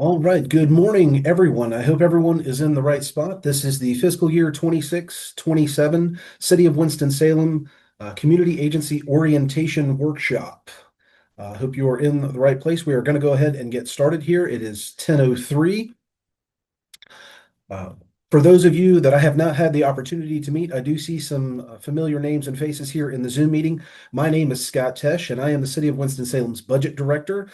All right. Good morning, everyone. I hope everyone is in the right spot. This is the fiscal year 26-27 City of Winston-Salem Community Agency Orientation Workshop. I hope you are in the right place. We are going to go ahead and get started here. It is 10:03. Uh, for those of you that I have not had the opportunity to meet, I do see some familiar names and faces here in the Zoom meeting. My name is Scott Tesh, and I am the City of Winston-Salem's Budget Director.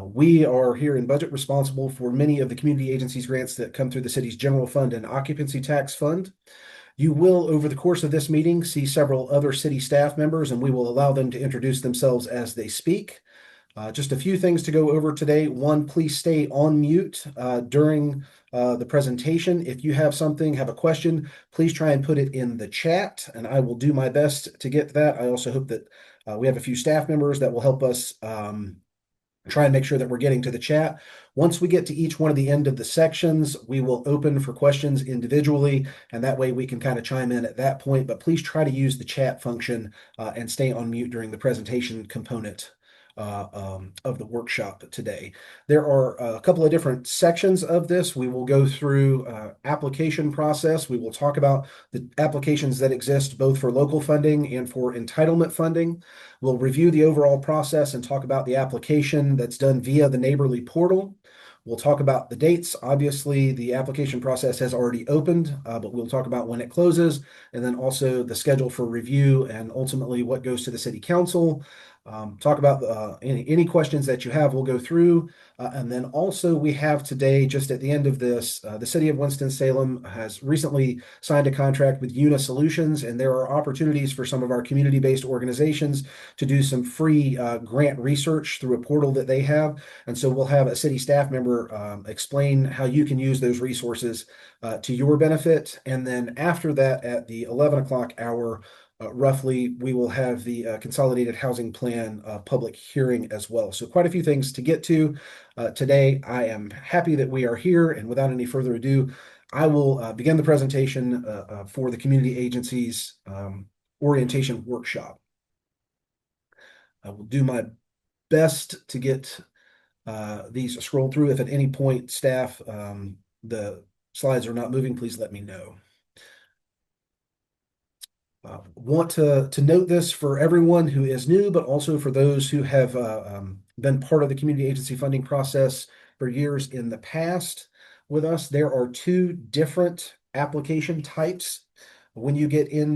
We are here in budget responsible for many of the community agencies grants that come through the city's general fund and occupancy tax fund. You will, over the course of this meeting, see several other city staff members, and we will allow them to introduce themselves as they speak. Just a few things to go over today. One, please stay on mute during the presentation. If you have something, have a question, please try and put it in the chat, and I will do my best to get to that. I also hope that we have a few staff members that will help us try and make sure that we're getting to the chat. Once we get to each one of the end of the sections, we will open for questions individually, and that way we can kind of chime in at that point. But please try to use the chat function and stay on mute during the presentation component of the workshop today. There are a couple of different sections of this. We will go through application process. We will talk about the applications that exist both for local funding and for entitlement funding. We'll review the overall process and talk about the application that's done via the Neighborly portal. We'll talk about the dates. Obviously, the application process has already opened, but we'll talk about when it closes, and then also the schedule for review and ultimately what goes to the city council. Talk about any questions that you have, we'll go through. And then also we have today, just at the end of this, the city of Winston-Salem has recently signed a contract with Una Solutions, and there are opportunities for some of our community-based organizations to do some free grant research through a portal that they have. And so we'll have a city staff member explain how you can use those resources to your benefit. And then after that, at the 11 o'clock hour, roughly, we will have the Consolidated Housing Plan public hearing as well. So quite a few things to get to today. I am happy that we are here, and without any further ado, I will begin the presentation for the community agencies orientation workshop. I will do my best to get these scrolled through. If at any point staff, the slides are not moving, please let me know. Want to note this for everyone who is new, but also for those who have been part of the community agency funding process for years in the past with us. There are two different application types. When you get in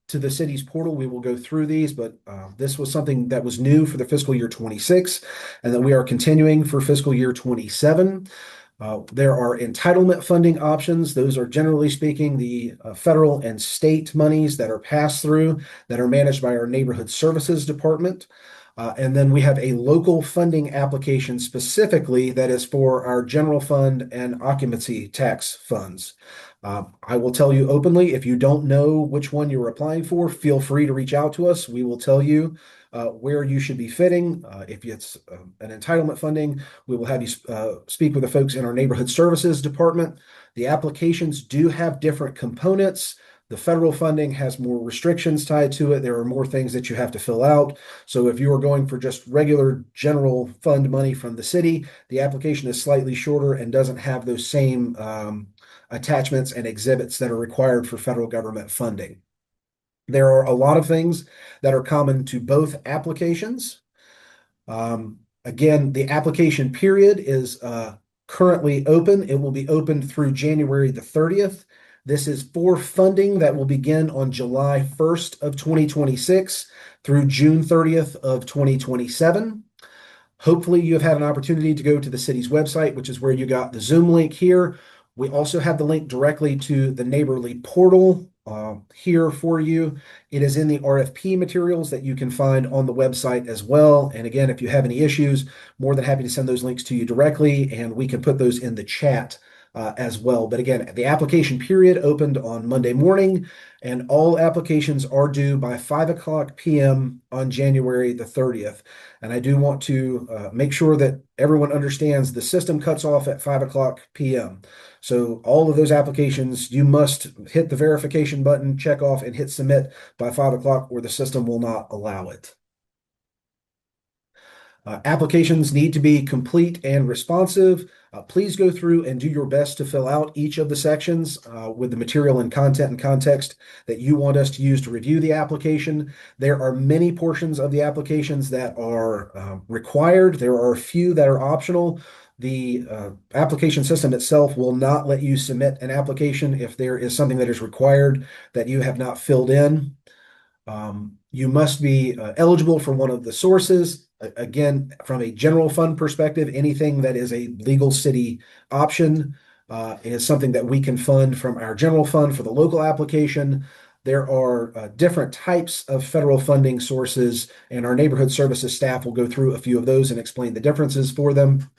to the city's portal, we will go through these, but this was something that was new for the fiscal year 26, and that we are continuing for fiscal year 27. There are entitlement funding options. Those are, generally speaking, the federal and state monies that are passed through that are managed by our neighborhood services department. And then we have a local funding application specifically that is for our general fund and occupancy tax funds. I will tell you openly, if you don't know which one you're applying for, feel free to reach out to us. We will tell you where you should be fitting. If it's an entitlement funding, we will have you speak with the folks in our neighborhood services department. The applications do have different components. The federal funding has more restrictions tied to it. There are more things that you have to fill out. So if you are going for just regular general fund money from the city, the application is slightly shorter and doesn't have those same attachments and exhibits that are required for federal government funding. There are a lot of things that are common to both applications. Again, the application period is currently open. It will be open through January the 30th. This is for funding that will begin on July 1st of 2026 through June 30th of 2027. Hopefully you have had an opportunity to go to the city's website, which is where you got the Zoom link here. We also have the link directly to the Neighborly portal here for you. It is in the RFP materials that you can find on the website as well. And again, if you have any issues, more than happy to send those links to you directly, and we can put those in the chat as well. But again, the application period opened on Monday morning, and all applications are due by 5 p.m. on January the 30th. And I do want to make sure that everyone understands the system cuts off at 5 p.m. So all of those applications, you must hit the verification button, check off, and hit submit by 5 or the system will not allow it. Applications need to be complete and responsive. Please go through and do your best to fill out each of the sections with the material and content and context that you want us to use to review the application. There are many portions of the applications that are required. There are a few that are optional. The application system itself will not let you submit an application if there is something that is required that you have not filled in. You must be eligible for one of the sources. Again, from a general fund perspective, anything that is a legal city option is something that we can fund from our general fund for the local application. There are different types of federal funding sources, and our neighborhood services staff will go through a few of those and explain the differences for them.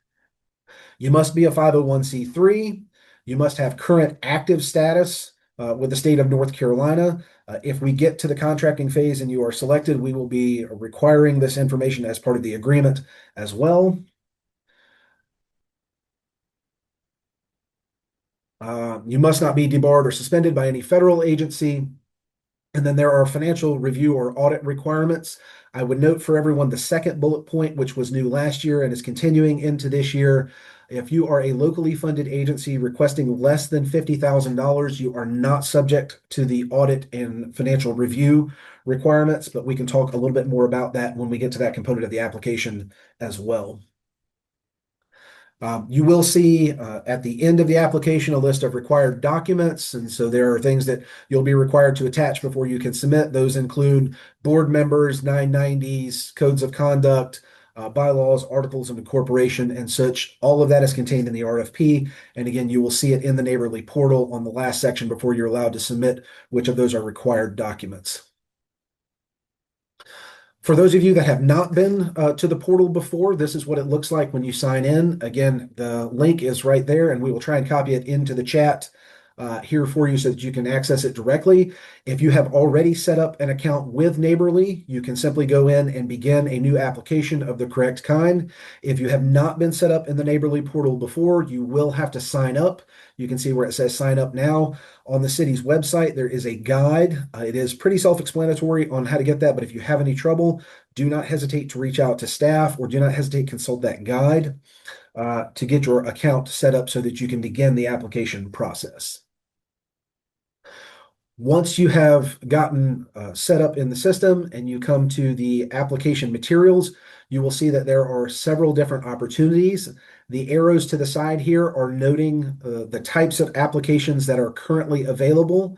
You must be a 501c3. You must have current active status with the state of North Carolina. If we get to the contracting phase and you are selected, we will be requiring this information as part of the agreement as well. You must not be debarred or suspended by any federal agency. And then there are financial review or audit requirements. I would note for everyone the second bullet point, which was new last year and is continuing into this year. If you are a locally funded agency requesting less than $50,000, you are not subject to the audit and financial review requirements, but we can talk a little bit more about that when we get to that component of the application as well. You will see at the end of the application a list of required documents. And so there are things that you'll be required to attach before you can submit. Those include board members, 990s, codes of conduct, bylaws, articles of incorporation, and such. All of that is contained in the RFP. And again, you will see it in the Neighborly portal on the last section before you're allowed to submit which of those are required documents. For those of you that have not been to the portal before, this is what it looks like when you sign in. Again, the link is right there, and we will try and copy it into the chat here for you so that you can access it directly. If you have already set up an account with Neighborly, you can simply go in and begin a new application of the correct kind. If you have not been set up in the Neighborly portal before, you will have to sign up. You can see where it says sign up now. On the city's website, there is a guide. It is pretty self-explanatory on how to get that, but if you have any trouble, do not hesitate to reach out to staff or do not hesitate to consult that guide to get your account set up so that you can begin the application process. Once you have gotten set up in the system and you come to the application materials, you will see that there are several different opportunities. The arrows to the side here are noting the types of applications that are currently available.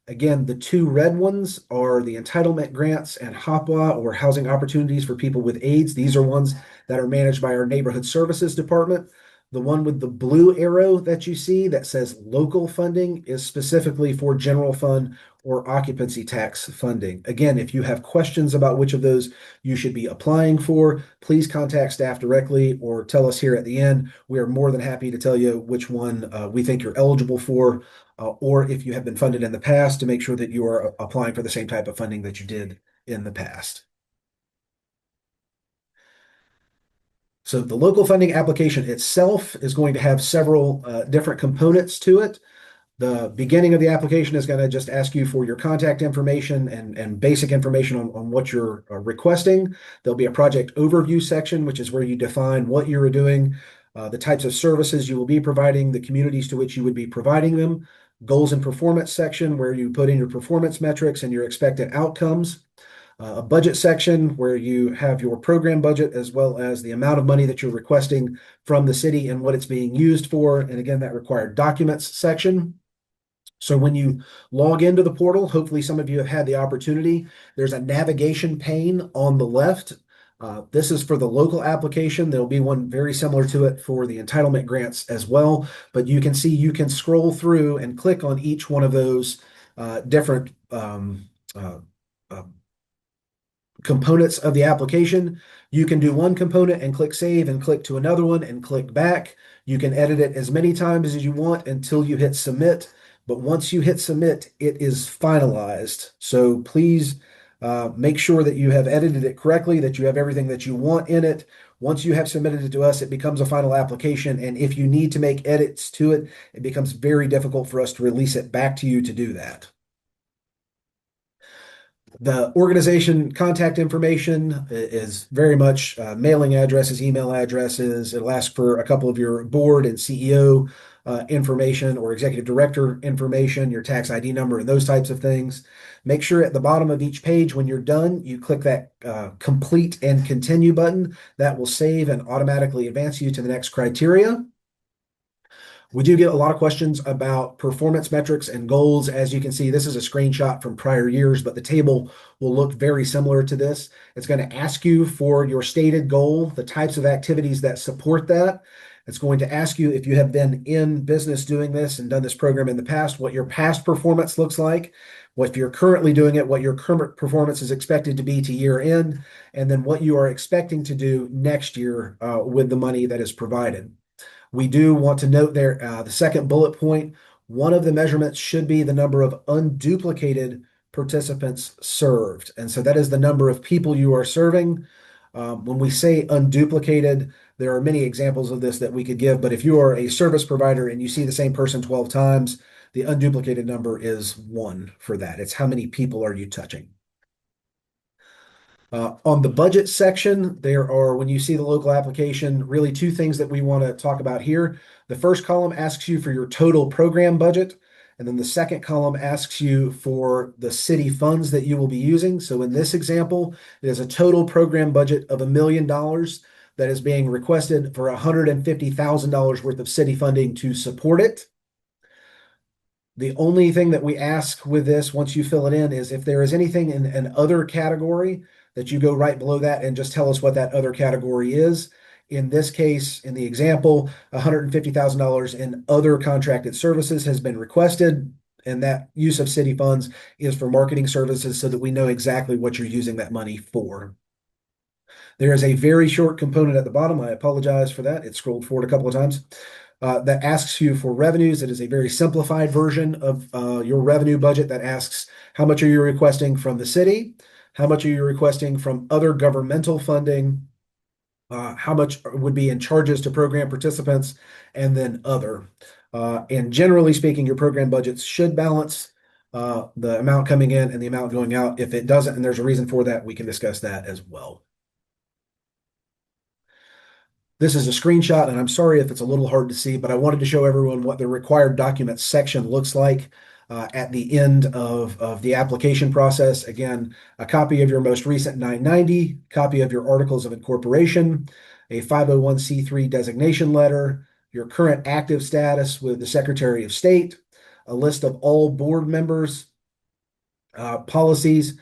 Again, the two red ones are the entitlement grants and HOPWA, or housing opportunities for people with AIDS. These are ones that are managed by our neighborhood services department. The one with the blue arrow that you see that says local funding is specifically for general fund or occupancy tax funding. Again, if you have questions about which of those you should be applying for, please contact staff directly or tell us here at the end. We are more than happy to tell you which one we think you're eligible for, or if you have been funded in the past, to make sure that you are applying for the same type of funding that you did in the past. So the local funding application itself is going to have several different components to it. The beginning of the application is going to just ask you for your contact information and basic information on what you're requesting. There'll be a project overview section, which is where you define what you're doing, the types of services you will be providing, the communities to which you would be providing them, goals and performance section, where you put in your performance metrics and your expected outcomes. A budget section where you have your program budget as well as the amount of money that you're requesting from the city and what it's being used for. And again, that required documents section. So when you log into the portal, hopefully some of you have had the opportunity. There's a navigation pane on the left. This is for the local application. There'll be one very similar to it for the entitlement grants as well. But you can see you can scroll through and click on each one of those different components of the application. You can do one component and click save and click to another one and click back. You can edit it as many times as you want until you hit submit. But once you hit submit, it is finalized. So please make sure that you have edited it correctly, that you have everything that you want in it. Once you have submitted it to us, it becomes a final application. And if you need to make edits to it, it becomes very difficult for us to release it back to you to do that. The organization contact information is very much mailing addresses, email addresses. It'll ask for a couple of your board and CEO information or executive director information, your tax ID number, and those types of things. Make sure at the bottom of each page when you're done, you click that complete and continue button. That will save and automatically advance you to the next criteria. We do get a lot of questions about performance metrics and goals. As you can see, this is a screenshot from prior years, but the table will look very similar to this. It's going to ask you for your stated goal, the types of activities that support that. It's going to ask you if you have been in business doing this and done this program in the past, what your past performance looks like, what if you're currently doing it, what your current performance is expected to be to year end, and then what you are expecting to do next year with the money that is provided. We do want to note there, the second bullet point, one of the measurements should be the number of unduplicated participants served. And so that is the number of people you are serving. When we say unduplicated, there are many examples of this that we could give, but if you are a service provider and you see the same person 12 times, the unduplicated number is 1 for that. It's how many people are you touching. On the budget section, there are, when you see the local application, really 2 things that we want to talk about here. The first column asks you for your total program budget, and then the second column asks you for the city funds that you will be using. So in this example, it is a total program budget of $1 million that is being requested for $150,000 worth of city funding to support it. The only thing that we ask with this, once you fill it in, is if there is anything in an other category, that you go right below that and just tell us what that other category is. In this case, in the example, $150,000 in other contracted services has been requested, and that use of city funds is for marketing services so that we know exactly what you're using that money for. There is a very short component at the bottom. I apologize for that. It scrolled forward a couple of times. That asks you for revenues. It is a very simplified version of your revenue budget that asks how much are you requesting from the city, how much are you requesting from other governmental funding, how much would be in charges to program participants, and then other. And generally speaking, your program budgets should balance the amount coming in and the amount going out. If it doesn't, and there's a reason for that, we can discuss that as well. This is a screenshot, and I'm sorry if it's a little hard to see, but I wanted to show everyone what the required documents section looks like at the end of the application process. Again, a copy of your most recent 990, copy of your articles of incorporation, a 501c3 designation letter, your current active status with the Secretary of State, a list of all board members, policies,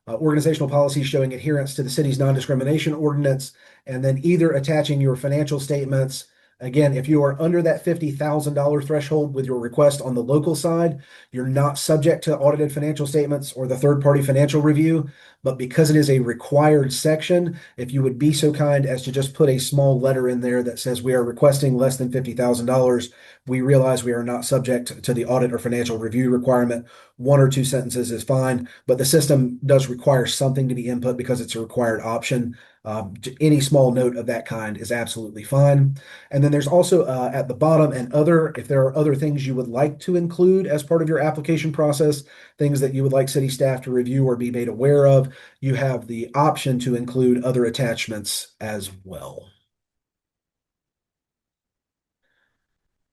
organizational policies showing adherence to the city's non-discrimination ordinance, and then either attaching your financial statements. Again, if you are under that $50,000 threshold with your request on the local side, you're not subject to audited financial statements or the third-party financial review. But because it is a required section, if you would be so kind as to just put a small letter in there that says we are requesting less than $50,000, we realize we are not subject to the audit or financial review requirement. 1 or 2 sentences is fine, but the system does require something to be input because it's a required option. Any small note of that kind is absolutely fine. And then there's also at the bottom and other, if there are other things you would like to include as part of your application process, things that you would like city staff to review or be made aware of, you have the option to include other attachments as well.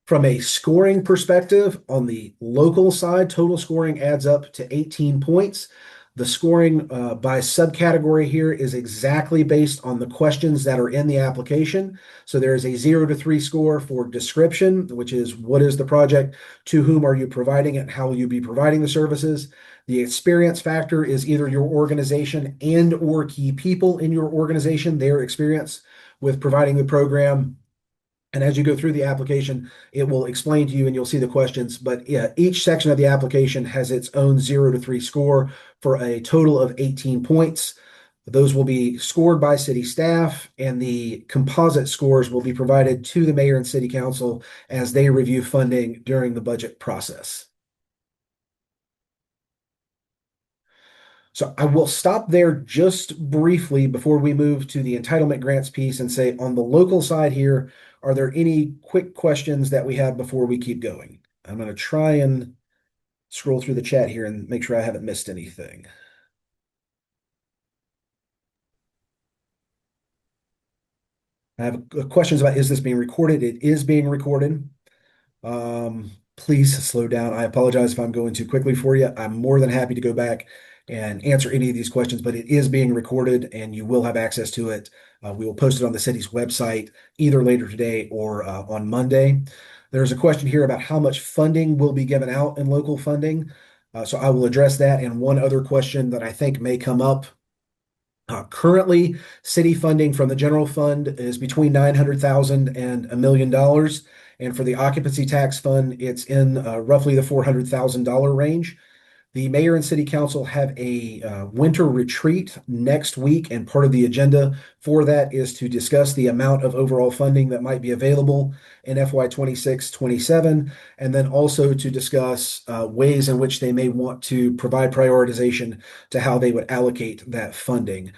From a scoring perspective, on the local side, total scoring adds up to 18 points. The scoring by subcategory here is exactly based on the questions that are in the application. So there is a 0 to 3 score for description, which is what is the project, to whom are you providing it, how will you be providing the services. The experience factor is either your organization and or key people in your organization, their experience with providing the program. And as you go through the application, it will explain to you and you'll see the questions. But yeah, each section of the application has its own 0 to 3 score for a total of 18 points. Those will be scored by city staff, and the composite scores will be provided to the mayor and city council as they review funding during the budget process. So I will stop there just briefly before we move to the entitlement grants piece and say on the local side here, are there any quick questions that we have before we keep going? I'm going to try and scroll through the chat here and make sure I haven't missed anything. I have questions about, is this being recorded? It is being recorded. Please slow down. I apologize if I'm going too quickly for you. I'm more than happy to go back and answer any of these questions, but it is being recorded and you will have access to it. We will post it on the city's website either later today or on Monday. There's a question here about how much funding will be given out in local funding. So I will address that. And one other question that I think may come up. Currently, city funding from the general fund is between 900,000 and $1 million. And for the occupancy tax fund, it's in roughly the $400,000 range. The mayor and city council have a winter retreat next week, and part of the agenda for that is to discuss the amount of overall funding that might be available in FY 26-27, and then also to discuss ways in which they may want to provide prioritization to how they would allocate that funding.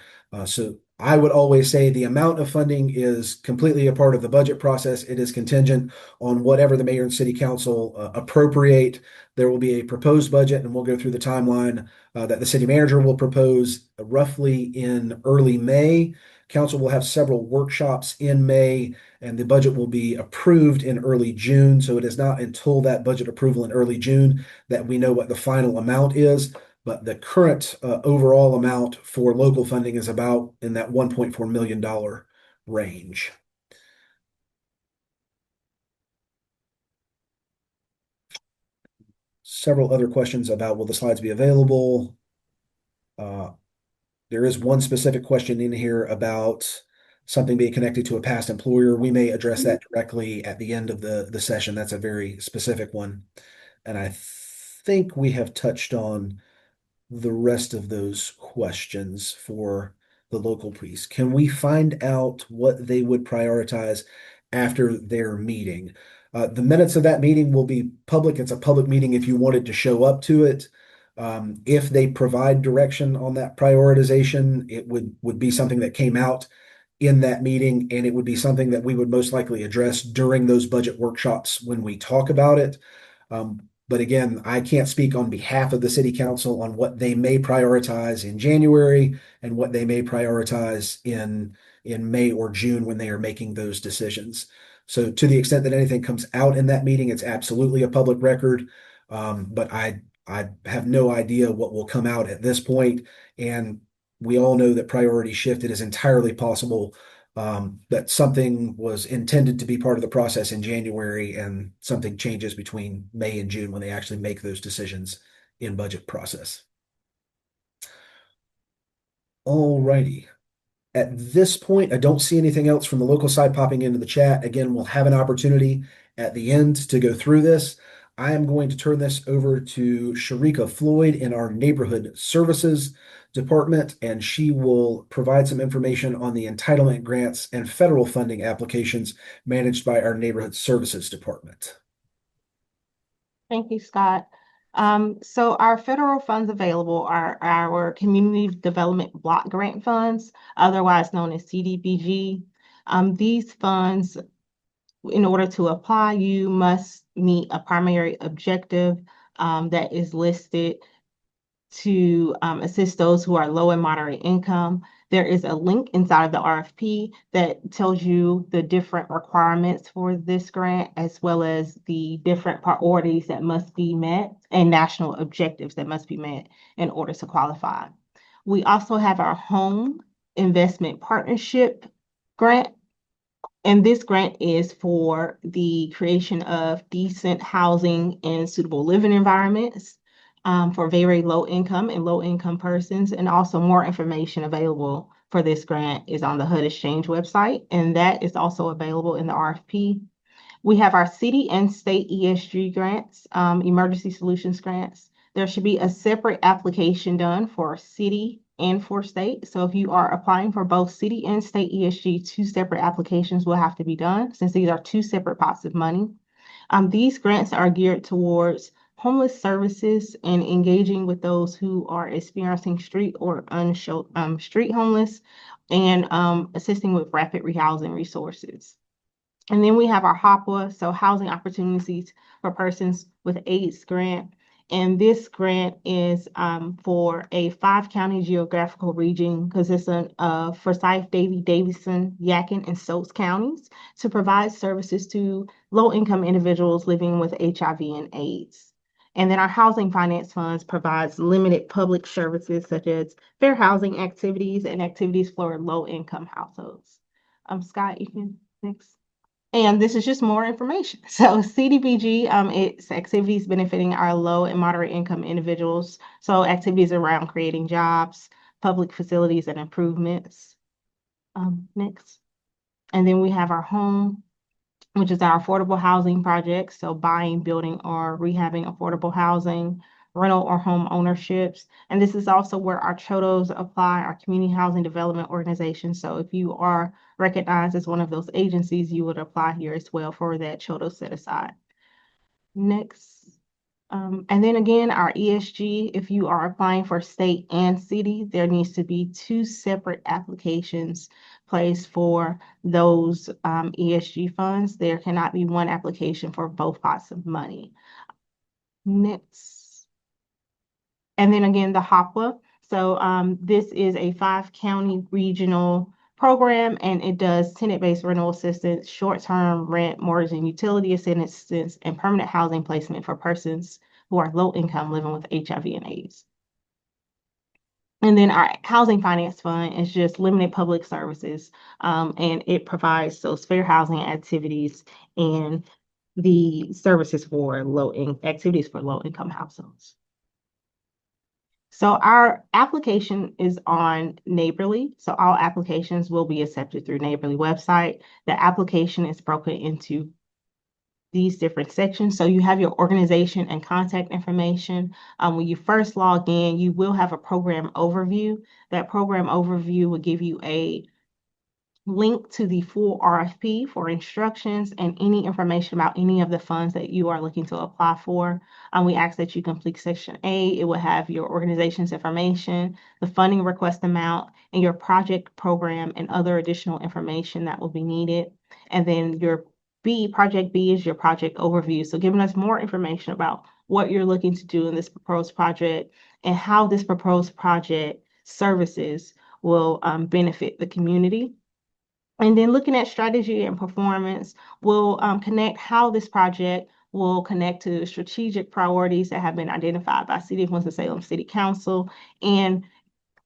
So I would always say the amount of funding is completely a part of the budget process. It is contingent on whatever the mayor and city council appropriate. There will be a proposed budget, and we'll go through the timeline that the city manager will propose roughly in early May. Council will have several workshops in May, and the budget will be approved in early June. So it is not until that budget approval in early June that we know what the final amount is. But the current overall amount for local funding is about in that $1.4 million range. Several other questions about will the slides be available? There is one specific question in here about something being connected to a past employer. We may address that directly at the end of the session. That's a very specific one. And I think we have touched on the rest of those questions for the local police. Can we find out what they would prioritize after their meeting? The minutes of that meeting will be public. It's a public meeting if you wanted to show up to it. If they provide direction on that prioritization, it would be something that came out in that meeting, and it would be something that we would most likely address during those budget workshops when we talk about it. But again, I can't speak on behalf of the city council on what they may prioritize in January and what they may prioritize in May or June when they are making those decisions. So to the extent that anything comes out in that meeting, it's absolutely a public record. But I have no idea what will come out at this point. And we all know that priorities shift. It is entirely possible that something was intended to be part of the process in January and something changes between May and June when they actually make those decisions in budget process. All righty. At this point, I don't see anything else from the local side popping into the chat. Again, we'll have an opportunity at the end to go through this. I am going to turn this over to Sharika Floyd in our neighborhood services department, and she will provide some information on the entitlement grants and federal funding applications managed by our neighborhood services department. Thank you, Scott. So our federal funds available are our Community Development Block Grant Funds, otherwise known as CDBG. These funds, in order to apply, you must meet a primary objective that is listed to assist those who are low and moderate income. There is a link inside of the RFP that tells you the different requirements for this grant, as well as the different priorities that must be met and national objectives that must be met in order to qualify. We also have our Home Investment Partnership grant. And this grant is for the creation of decent housing and suitable living environments for very low income and low income persons. And also more information available for this grant is on the HUD Exchange website, and that is also available in the RFP. We have our city and state ESG grants, emergency solutions grants. There should be a separate application done for city and for state. So if you are applying for both city and state ESG, two separate applications will have to be done since these are two separate pots of money. These grants are geared towards homeless services and engaging with those who are experiencing street or street homeless, and assisting with rapid rehousing resources. And then we have our HOPWA, so Housing Opportunities for Persons with AIDS grant. And this grant is for a 5-county geographical region consisting of Forsyth, Davie, Davidson, Yadkin, and Stokes counties to provide services to low-income individuals living with HIV and AIDS. And then our housing finance funds provides limited public services such as fair housing activities and activities for low-income households. Scott, you can next. And this is just more information. So CDBG, it's activities benefiting our low and moderate income individuals. So activities around creating jobs, public facilities and improvements. Next. And then we have our home, which is our affordable housing project. So buying, building, or rehabbing affordable housing, rental or home ownerships. And this is also where our CHODOs apply, our community housing development organization. So if you are recognized as one of those agencies, you would apply here as well for that CHODO set aside. Next. And then again, our ESG, if you are applying for state and city, there needs to be 2 separate applications placed for those ESG funds. There cannot be one application for both pots of money. Next. And then again, the HOPWA. So this is a 5-county regional program, and it does tenant-based rental assistance, short-term rent, mortgage and utility assistance, and permanent housing placement for persons who are low income living with HIV and AIDS. And then our housing finance fund is just limited public services, and it provides those fair housing activities and the services for activities for low income households. So our application is on Neighborly. So all applications will be accepted through Neighborly website. The application is broken into these different sections. So you have your organization and contact information. When you first log in, you will have a program overview. That program overview will give you a link to the full RFP for instructions and any information about any of the funds that you are looking to apply for. We ask that you complete Section A. It will have your organization's information, the funding request amount, and your project program and other additional information that will be needed. And then your Project B is your project overview. So giving us more information about what you're looking to do in this proposed project and how this proposed project services will benefit the community. And then looking at strategy and performance will connect how this project will connect to strategic priorities that have been identified by City of Winston-Salem City Council and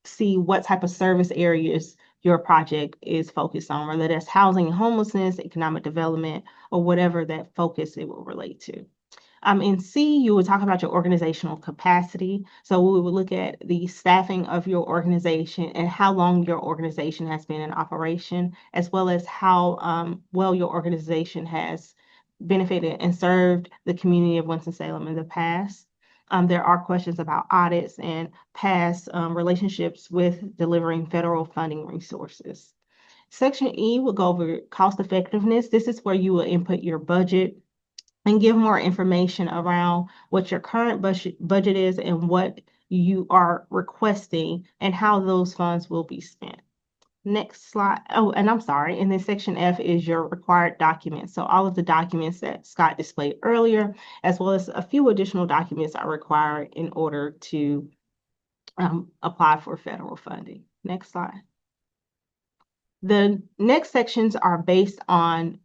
see what type of service areas your project is focused on, whether that's housing and homelessness, economic development, or whatever that focus it will relate to. In C, you would talk about your organizational capacity. So we would look at the staffing of your organization and how long your organization has been in operation, as well as how well your organization has benefited and served the community of Winston-Salem in the past. There are questions about audits and past relationships with delivering federal funding resources. Section E will go over cost effectiveness. This is where you will input your budget and give more information around what your current budget is and what you are requesting and how those funds will be spent. Next slide. Oh, and I'm sorry. And then section F is your required documents. So all of the documents that Scott displayed earlier, as well as a few additional documents are required in order to apply for federal funding. Next slide. The next sections are based on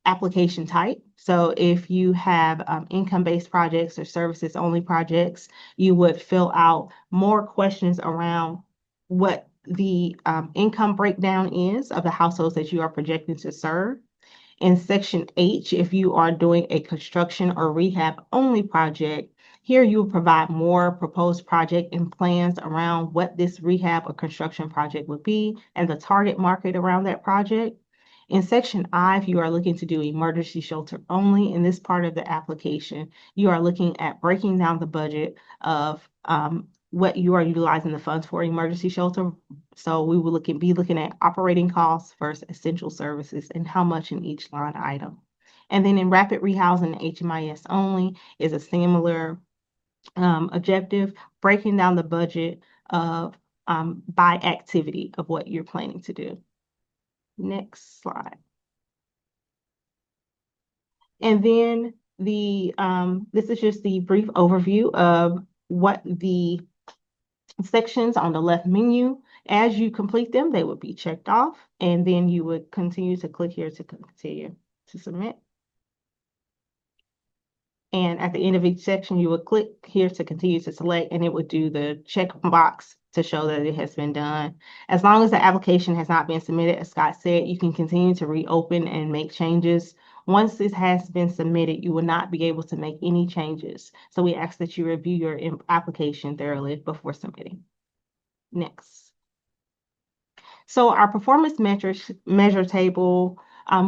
application type. So if you have income-based projects or services-only projects, you would fill out more questions around what the income breakdown is of the households that you are projecting to serve. In section H, if you are doing a construction or rehab only project, here you will provide more proposed project and plans around what this rehab or construction project would be and the target market around that project. In section I, if you are looking to do emergency shelter only, in this part of the application, you are looking at breaking down the budget of what you are utilizing the funds for emergency shelter. So we will be looking at operating costs versus essential services and how much in each line item. And then in rapid rehousing HMIS only is a similar objective, breaking down the budget of by activity of what you're planning to do. Next slide. And then This is just the brief overview of what the sections on the left menu. As you complete them, they would be checked off, and then you would continue to click here to continue to submit. And at the end of each section, you would click here to continue to select, and it would do the check box to show that it has been done. As long as the application has not been submitted, as Scott said, you can continue to reopen and make changes. Once this has been submitted, you will not be able to make any changes. So we ask that you review your application thoroughly before submitting. Next. So our performance metrics measure table,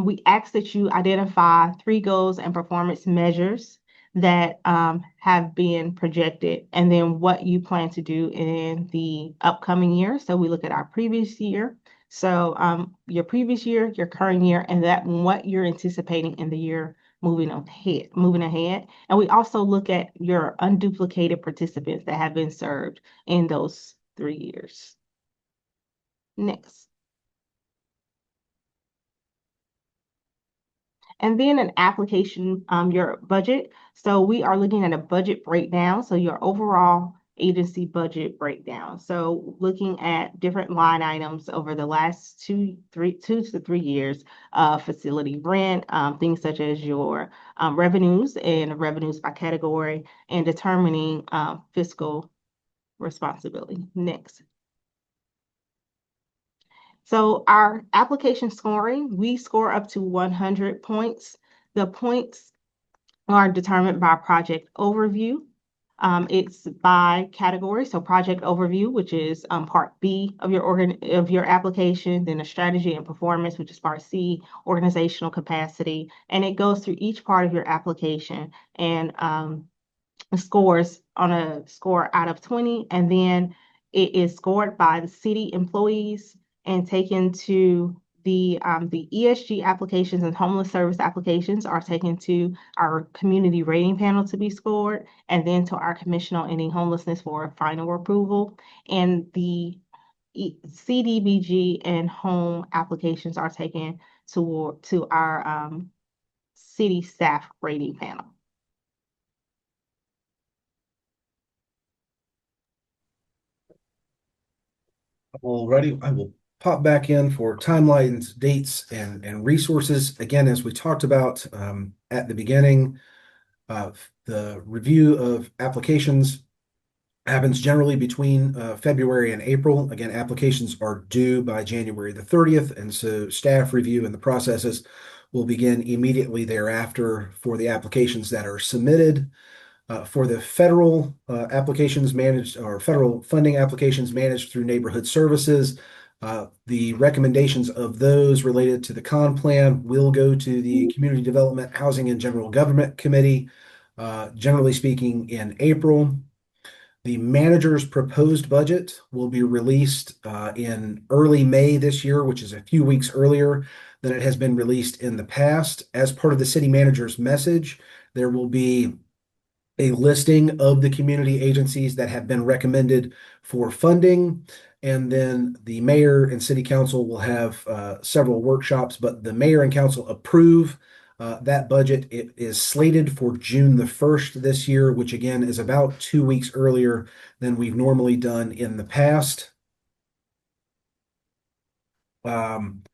we ask that you identify 3 goals and performance measures that have been projected, and then what you plan to do in the upcoming year. So we look at our previous year. So your previous year, your current year, and that what you're anticipating in the year moving ahead. And we also look at your unduplicated participants that have been served in those 3 years. Next. And then an application, your budget. So we are looking at a budget breakdown. So your overall agency budget breakdown. So looking at different line items over the last 2 to 3 years, facility rent, things such as your revenues and revenues by category, and determining fiscal responsibility. Next. So our application scoring, we score up to 100 points. The points are determined by project overview. It's by category. So project overview, which is part B of your application, then a strategy and performance, which is part C, organizational capacity, and it goes through each part of your application and scores on a score out of 20, and then it is scored by the city employees and taken to the ESG applications and homeless service applications are taken to our community rating panel to be scored, and then to our Commission on Ending Homelessness for final approval. And the CDBG and home applications are taken to our city staff rating panel. Alrighty, I will pop back in for timelines, dates, and resources. Again, as we talked about at the beginning, the review of applications happens generally between February and April. Again, applications are due by January the 30th, and so staff review and the processes will begin immediately thereafter for the applications that are submitted. For the federal applications managed, or federal funding applications managed through neighborhood services, the recommendations of those related to the con plan will go to the Community Development, Housing, and General Government Committee, generally speaking, in April. The manager's proposed budget will be released in early May this year, which is a few weeks earlier than it has been released in the past. As part of the city manager's message, there will be a listing of the community agencies that have been recommended for funding. And then the mayor and city council will have several workshops, but the mayor and council approve that budget. It is slated for June the 1st this year, which again is about 2 weeks earlier than we've normally done in the past. In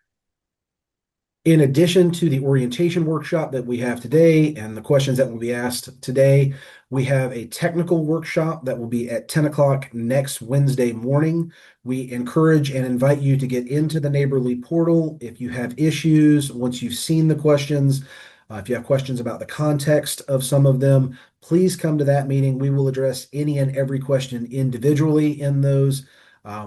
addition to the orientation workshop that we have today and the questions that will be asked today, we have a technical workshop that will be at 10 o'clock next Wednesday morning. We encourage and invite you to get into the Neighborly portal if you have issues, once you've seen the questions. If you have questions about the context of some of them, please come to that meeting. We will address any and every question individually in those.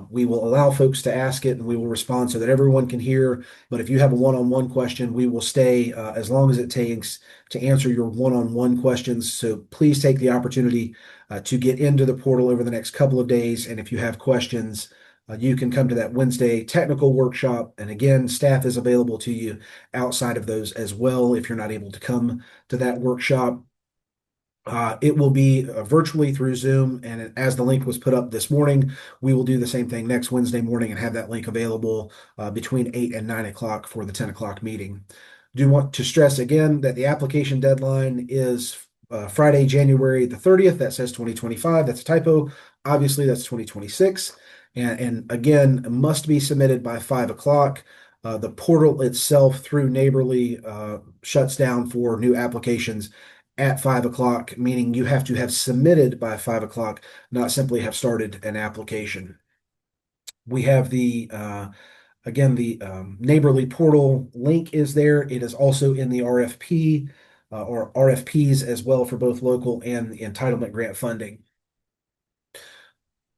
We will allow folks to ask it and we will respond so that everyone can hear. But if you have a one-on-one question, we will stay as long as it takes to answer your one-on-one questions. So please take the opportunity to get into the portal over the next couple of days. And if you have questions, you can come to that Wednesday technical workshop. And again, staff is available to you outside of those as well if you're not able to come to that workshop. It will be virtually through Zoom, and as the link was put up this morning, we will do the same thing next Wednesday morning and have that link available between 8 and 9 o'clock for the 10 o'clock meeting. Do want to stress again that the application deadline is Friday, January the 30th. That says 2025. That's a typo. Obviously, that's 2026. And again, must be submitted by 5 o'clock. The portal itself through Neighborly shuts down for new applications at 5 o'clock, meaning you have to have submitted by 5 o'clock, not simply have started an application. We have again, the Neighborly portal link is there. It is also in the RFP or RFPs as well for both local and the entitlement grant funding.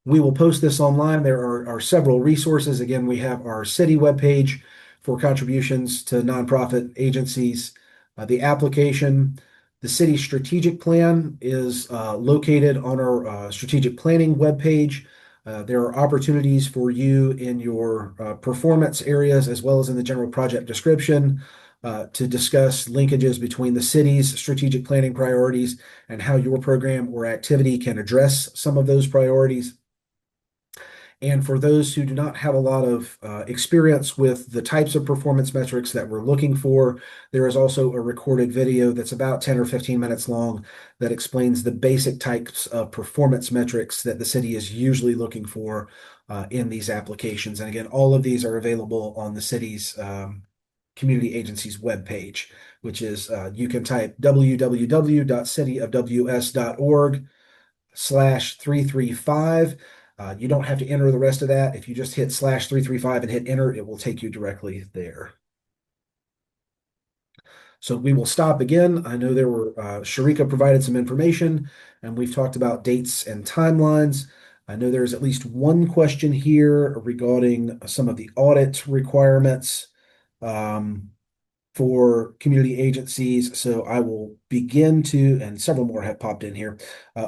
We will post this online. There are several resources. Again, we have our city webpage for contributions to nonprofit agencies. The application, the city strategic plan is located on our strategic planning webpage. There are opportunities for you in your performance areas as well as in the general project description to discuss linkages between the city's strategic planning priorities and how your program or activity can address some of those priorities. And for those who do not have a lot of experience with the types of performance metrics that we're looking for, there is also a recorded video that's about 10 or 15 minutes long that explains the basic types of performance metrics that the city is usually looking for in these applications. And again, all of these are available on the city's community agency's webpage, which is you can type www.cityofws.org/335. You don't have to enter the rest of that. If you just hit /335 and hit enter, it will take you directly there. So we will stop again. I know there were, Sharika provided some information and we've talked about dates and timelines. I know there's at least one question here regarding some of the audit requirements for community agencies. So I will begin to, and several more have popped in here,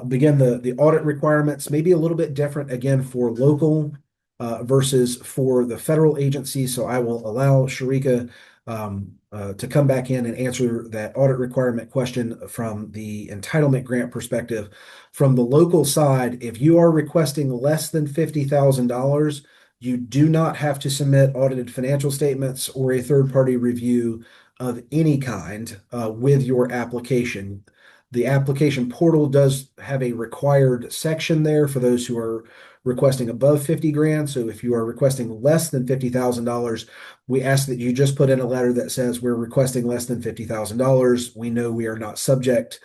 begin the audit requirements, maybe a little bit different again for local versus for the federal agencies. So I will allow Sharika to come back in and answer that audit requirement question from the entitlement grant perspective. From the local side, if you are requesting less than $50,000, you do not have to submit audited financial statements or a third-party review of any kind with your application. The application portal does have a required section there for those who are requesting above 50 grand. So if you are requesting less than $50,000, we ask that you just put in a letter that says we're requesting less than $50,000. We know we are not subject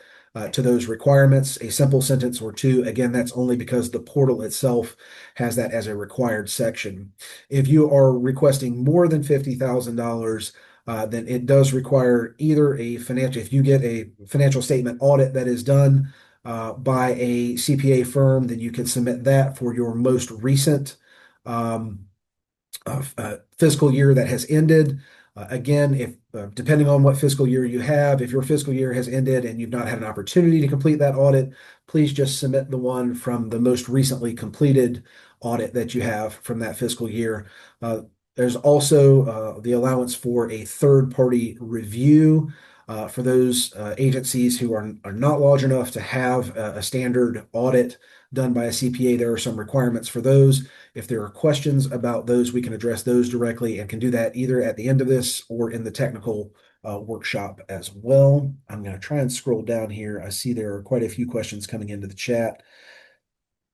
to those requirements, a simple sentence or two. Again, that's only because the portal itself has that as a required section. If you are requesting more than $50,000, then it does require either if you get a financial statement audit that is done by a CPA firm, then you can submit that for your most recent fiscal year that has ended. Again, if depending on what fiscal year you have, if your fiscal year has ended and you've not had an opportunity to complete that audit, please just submit the one from the most recently completed audit that you have from that fiscal year. There's also the allowance for a third-party review for those agencies who are not large enough to have a standard audit done by a CPA. There are some requirements for those. If there are questions about those, we can address those directly and can do that either at the end of this or in the technical workshop as well. I'm going to try and scroll down here. I see there are quite a few questions coming into the chat.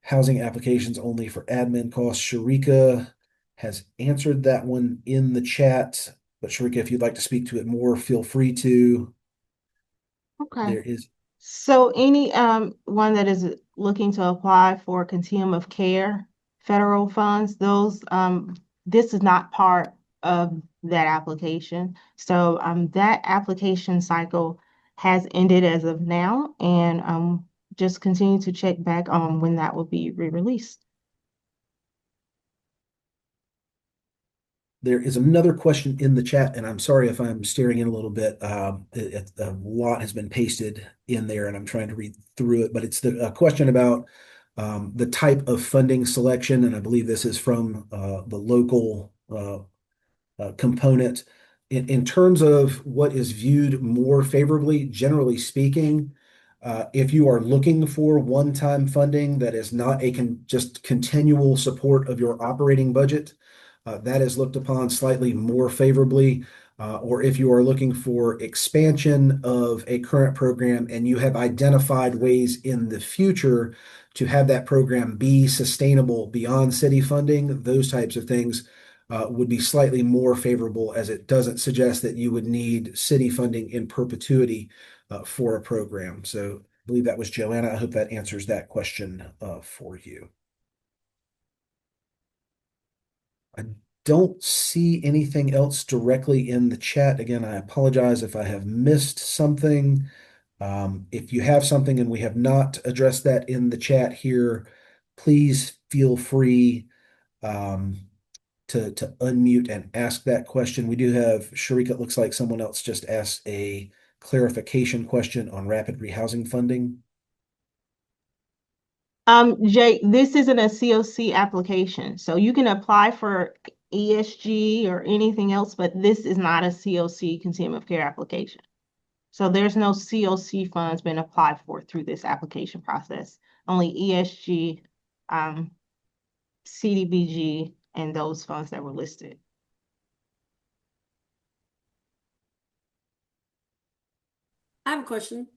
Housing applications only for admin costs. Sharika has answered that one in the chat. But Sharika, if you'd like to speak to it more, feel free to. Okay. There is. So any one that is looking to apply for continuum of care federal funds, those this is not part of that application. So that application cycle has ended as of now, and just continue to check back on when that will be re-released. There is another question in the chat, and I'm sorry if I'm staring in a little bit. A lot has been pasted in there, and I'm trying to read through it. But it's the question about the type of funding selection, and I believe this is from the local component. In terms of what is viewed more favorably, generally speaking, if you are looking for one-time funding that is not just continual support of your operating budget, that is looked upon slightly more favorably. or if you are looking for expansion of a current program and you have identified ways in the future to have that program be sustainable beyond city funding, those types of things would be slightly more favorable, as it doesn't suggest that you would need city funding in perpetuity for a program. So I believe that was Joanna. I hope that answers that question for you. I don't see anything else directly in the chat. Again, I apologize if I have missed something. If you have something and we have not addressed that in the chat here, please feel free to unmute and ask that question. We do have Sharika, it looks like someone else just asked a clarification question on rapid rehousing funding. Jay, this isn't a COC application, so you can apply for ESG or anything else, but this is not a COC continuum of care application. So there's no COC funds been applied for through this application process. Only ESG, CDBG, and those funds that were listed. I have a question.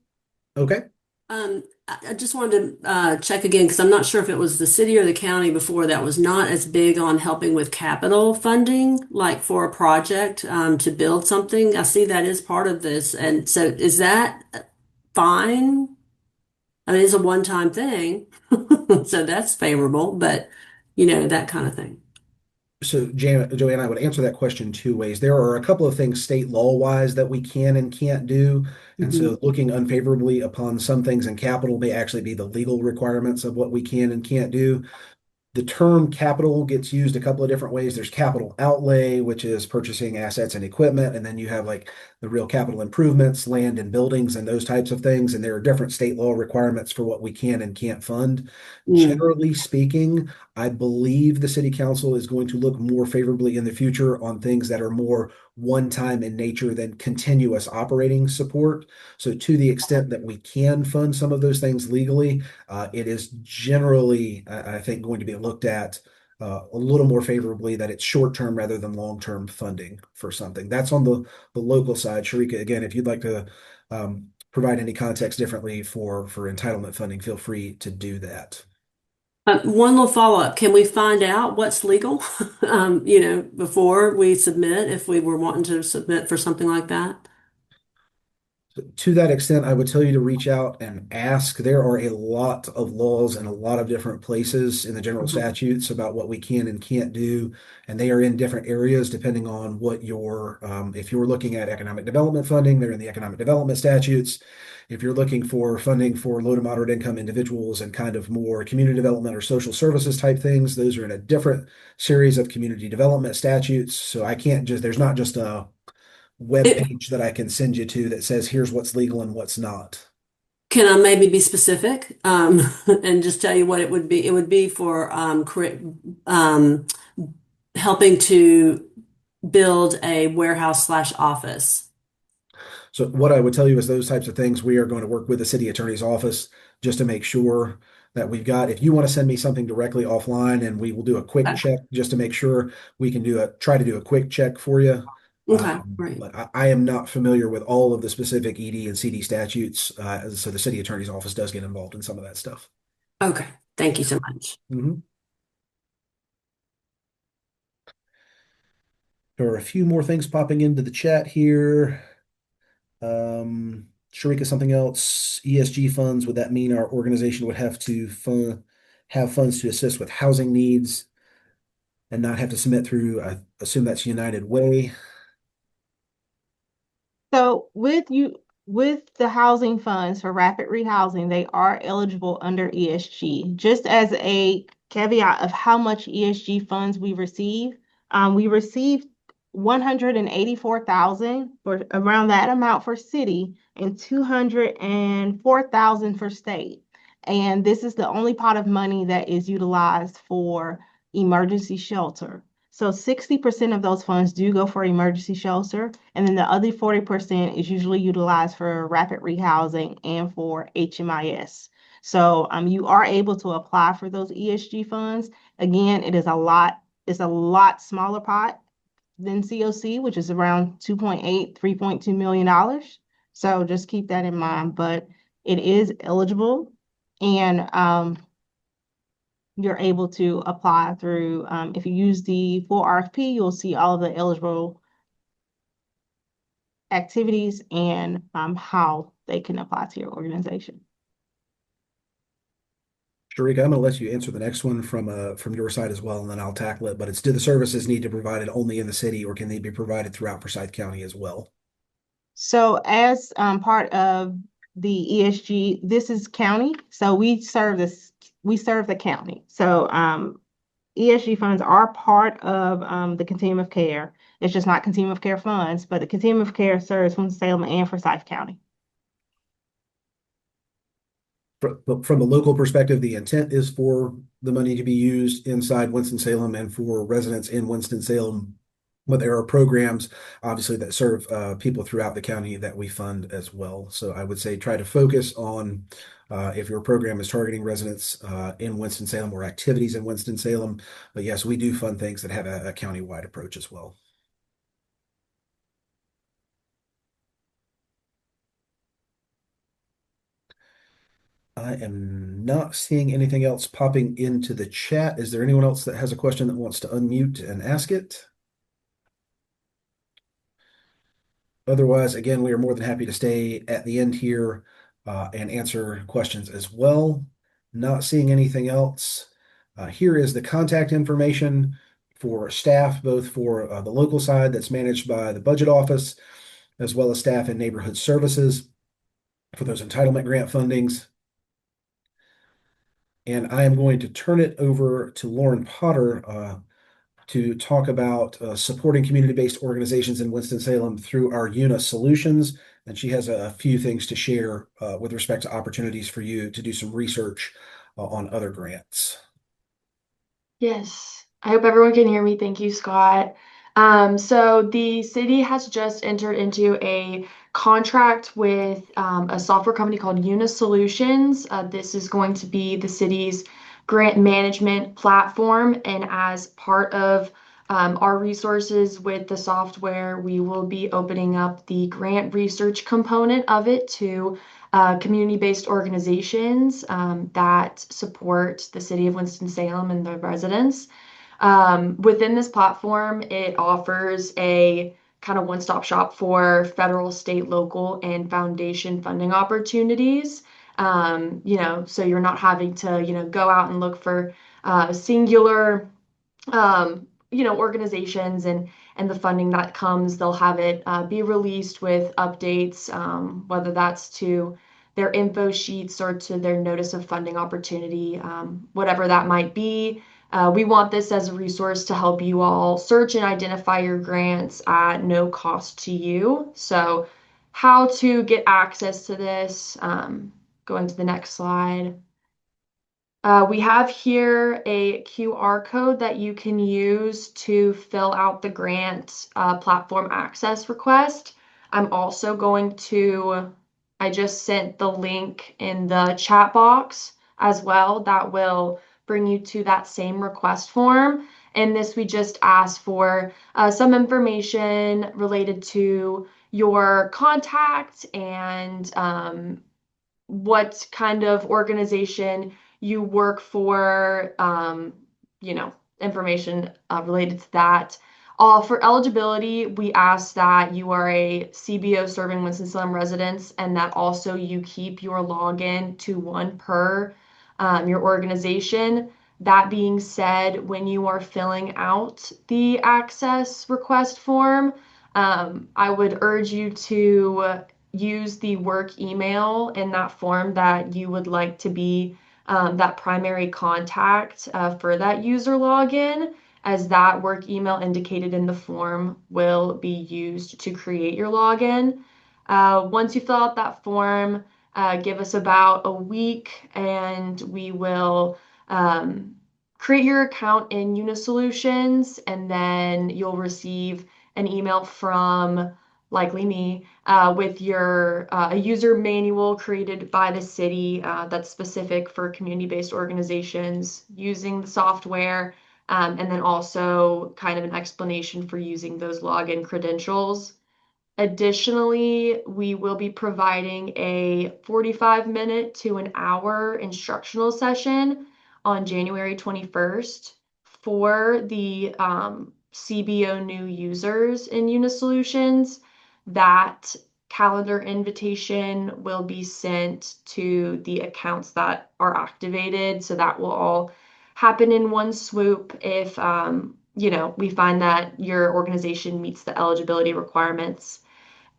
Okay. I just wanted to check again because I'm not sure if it was the city or the county before that was not as big on helping with capital funding, like for a project to build something. I see that is part of this. And so is that fine? I mean, it's a one-time thing, so that's favorable, but that kind of thing. So, Joanne, I would answer that question two ways. There are a couple of things state law-wise that we can and can't do. And Mhm. so looking unfavorably upon some things in capital may actually be the legal requirements of what we can and can't do. The term capital gets used a couple of different ways. There's capital outlay, which is purchasing assets and equipment. And then you have like the real capital improvements, land and buildings and those types of things. And there are different state law requirements for what we can and can't fund. Mm. Generally speaking, I believe the city council is going to look more favorably in the future on things that are more one-time in nature than continuous operating support. So to the extent that we can fund some of those things legally, it is generally, I think, going to be looked at a little more favorably that it's short-term rather than long-term funding for something. That's on the local side. Sharika, again, if you'd like to provide any context differently for entitlement funding, feel free to do that. One little follow-up. Can we find out what's legal, before we submit, if we were wanting to submit for something like that? To that extent, I would tell you to reach out and ask. There are a lot of laws in a lot of different places in the general Mhm. statutes about what we can and can't do, and they are in different areas depending on what if you're looking at economic development funding, they're in the economic development statutes. If you're looking for funding for low to moderate income individuals and kind of more community development or social services type things, those are in a different series of community development statutes. So there's not just a web It, page that I can send you to that says here's what's legal and what's not. can I maybe be specific, and just tell you what it would be? It would be for um, helping to build a warehouse slash office. So what I would tell you is those types of things we are going to work with the city attorney's office just to make sure that we've got. If you want to send me something directly offline and we will do a quick Okay, check just to make sure we can try to do a quick check for you. okay, great. But I am not familiar with all of the specific ED and CD statutes, so the city attorney's office does get involved in some of that stuff. Okay, thank you so much. Mhm. There are a few more things popping into the chat here. Sharika, something else. ESG funds, would that mean our organization would have to have funds to assist with housing needs and not have to submit through, I assume that's United Way? So with the housing funds for rapid rehousing, they are eligible under ESG. Just as a caveat of how much ESG funds we received 184,000 for around that amount for city and 204,000 for state. And this is the only pot of money that is utilized for emergency shelter. So 60% of those funds do go for emergency shelter, and then the other 40% is usually utilized for rapid rehousing and for HMIS. So you are able to apply for those ESG funds. Again, it's a lot smaller pot than COC, which is around 2.8, $3.2 million. So just keep that in mind. But it is eligible, and you're able to apply through, if you use the full RFP, you'll see all of the eligible activities and how they can apply to your organization. Sharika, I'm going to let you answer the next one from your side as well, and then I'll tackle it. But it's, do the services need to be provided only in the city, or can they be provided throughout Forsyth County as well? So as part of the ESG, this is county. So we serve the county. So ESG funds are part of the continuum of care. It's just not continuum of care funds, but the continuum of care serves Winston-Salem and Forsyth County. From a local perspective, the intent is for the money to be used inside Winston-Salem and for residents in Winston-Salem. But there are programs, obviously, that serve people throughout the county that we fund as well. So I would say try to focus on if your program is targeting residents in Winston-Salem or activities in Winston-Salem. But yes, we do fund things that have a county-wide approach as well. I am not seeing anything else popping into the chat. Is there anyone else that has a question that wants to unmute and ask it? Otherwise, again, we are more than happy to stay at the end here and answer questions as well. Not seeing anything else. Here is the contact information for staff, both for the local side that's managed by the budget office, as well as staff in neighborhood services for those entitlement grant fundings. And I am going to turn it over to Lauren Potter to talk about supporting community-based organizations in Winston-Salem through our UNA solutions. And she has a few things to share with respect to opportunities for you to do some research on other grants. Yes, I hope everyone can hear me. Thank you, Scott. So the city has just entered into a contract with a software company called Una Solutions. This is going to be the city's grant management platform, and as part of our resources with the software, we will be opening up the grant research component of it to community-based organizations that support the city of Winston-Salem and the residents. Within this platform, it offers a kind of one-stop shop for federal, state, local, and foundation funding opportunities. So you're not having to, go out and look for singular, organizations and the funding that comes. They'll have it be released with updates, whether that's to their info sheets or to their notice of funding opportunity, whatever that might be. We want this as a resource to help you all search and identify your grants at no cost to you. So how to get access to this, going to the next slide. We have here a QR code that you can use to fill out the grant platform access request. I'm also I just sent the link in the chat box as well. That will bring you to that same request form. In this, we just ask for some information related to your contact and what kind of organization you work for, information related to that. For eligibility, we ask that you are a CBO serving Winston-Salem residents and that also you keep your login to one per your organization. That being said, when you are filling out the access request form, I would urge you to use the work email in that form that you would like to be that primary contact for that user login, as that work email indicated in the form will be used to create your login. Once you fill out that form, give us about a week and we will create your account in Unisolutions, and then you'll receive an email from likely me with your a user manual created by the city that's specific for community-based organizations using the software. and then also kind of an explanation for using those login credentials. Additionally, we will be providing a 45-minute to an hour instructional session on January 21st for the CBO new users in Unisolutions. That calendar invitation will be sent to the accounts that are activated. So that will all happen in one swoop if we find that your organization meets the eligibility requirements.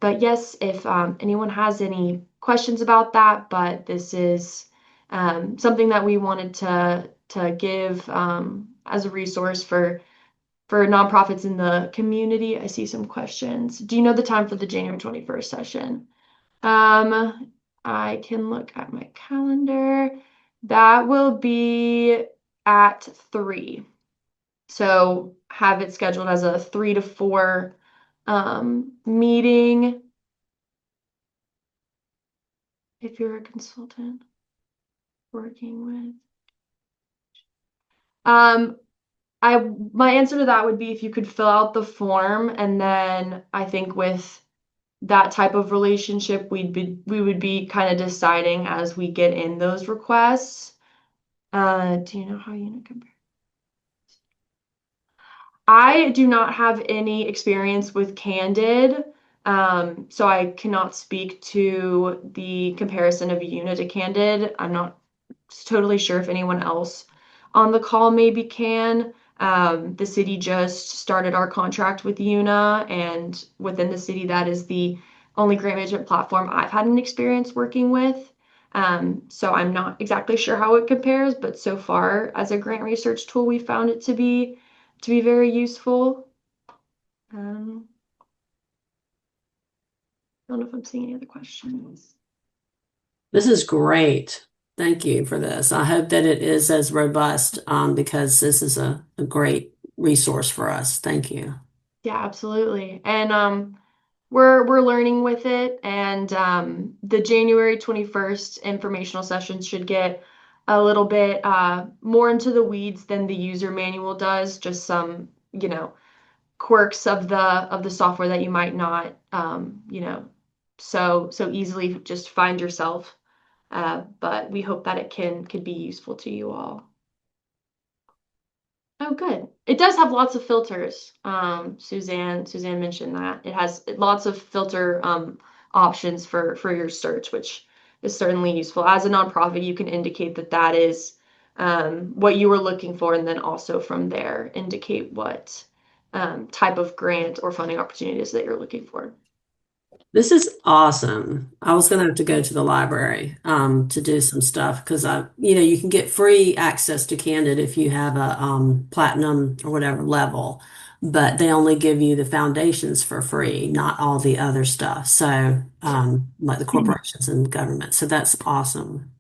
But yes, if anyone has any questions about that, but this is something that we wanted to give as a resource for nonprofits in the community. I see some questions. Do you know the time for the January 21st session? I can look at my calendar. That will be at 3. So have it scheduled as a 3 to 4 meeting if you're a consultant working with. My answer to that would be if you could fill out the form, and then I think with that type of relationship, we would be kind of deciding as we get in those requests. Do you know how unit compares? I do not have any experience with Candid, so I cannot speak to the comparison of Una to Candid. I'm not totally sure if anyone else on the call maybe can. The city just started our contract with Una, and within the city, that is the only grant management platform I've had an experience working with. So I'm not exactly sure how it compares, but so far as a grant research tool, we found it to be very useful. I don't know if I'm seeing any other questions. This is great. Thank you for this. I hope that it is as robust because this is a great resource for us. Thank you. Yeah, absolutely. And we're learning with it, and the January 21st informational sessions should get a little bit more into the weeds than the user manual does, just some, quirks of the software that you might not so easily just find yourself. But we hope that it could be useful to you all. Oh, good. It does have lots of filters. Suzanne mentioned that. It has lots of filter options for your search, which is certainly useful. As a nonprofit, you can indicate that is what you were looking for, and then also from there indicate what type of grant or funding opportunities that you're looking for. This is awesome. I was going to have to go to the library to do some stuff because you can get free access to Candid if you have a platinum or whatever level, but they only give you the foundations for free, not all the other stuff. So like the corporations and government. So that's awesome.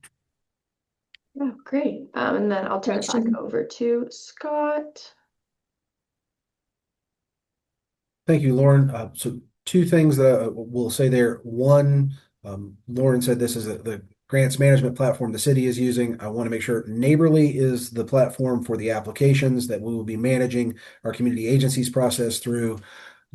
Oh, great. And then I'll turn it back over to Scott. Thank you, Lauren. So two things that we'll say there. One, Lauren said this is the grants management platform the city is using. I want to make sure Neighborly is the platform for the applications that we will be managing our community agencies process through.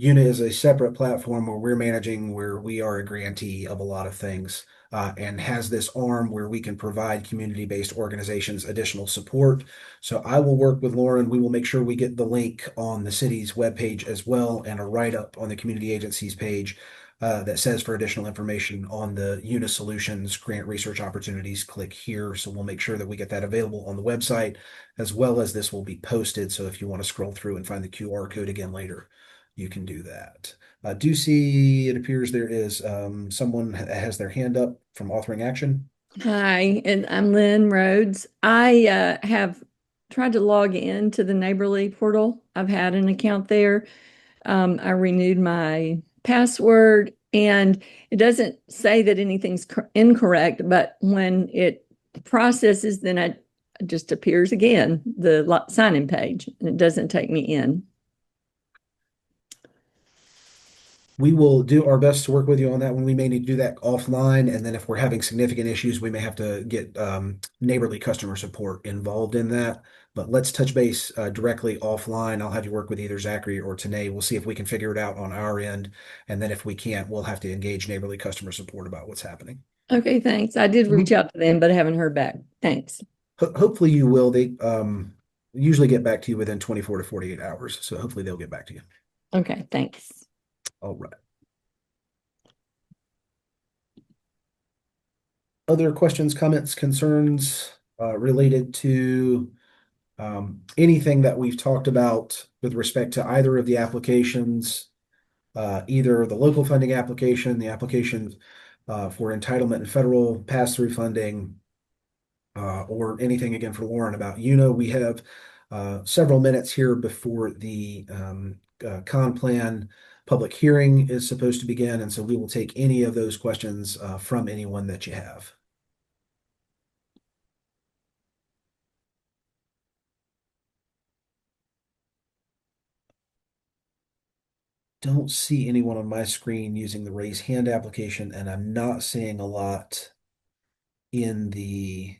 Una is a separate platform where we're managing, where we are a grantee of a lot of things, and has this arm where we can provide community-based organizations additional support. So I will work with Lauren. We will make sure we get the link on the city's webpage as well, and a write-up on the community agencies page that says for additional information on the Unisolutions grant research opportunities, click here. So we'll make sure that we get that available on the website, as well as this will be posted. So if you want to scroll through and find the QR code again later, you can do that. I do see it appears there is someone has their hand up from Authoring Action. Hi, and I'm Lynn Rhodes. I have tried to log in to the Neighborly portal. I've had an account there. I renewed my password, and it doesn't say that anything's incorrect, but when it processes, then it just appears again, the sign-in page, and it doesn't take me in. We will do our best to work with you on that one. We may need to do that offline, and then if we're having significant issues, we may have to get Neighborly customer support involved in that. But let's touch base directly offline. I'll have you work with either Zachary or Tanae. We'll see if we can figure it out on our end. And then if we can't, we'll have to engage neighborly customer support about what's happening. Okay, thanks. I did reach out to them, but I haven't heard back. Thanks. Hopefully you will. They usually get back to you within 24 to 48 hours. So hopefully they'll get back to you. Okay, thanks. All right. Other questions, comments, concerns related to anything that we've talked about with respect to either of the applications, either the local funding application, the application for entitlement and federal pass-through funding, or anything again for Lauren about we have several minutes here before the con plan public hearing is supposed to begin, and so we will take any of those questions from anyone that you have. Don't see anyone on my screen using the raise hand application, and I'm not seeing a lot in the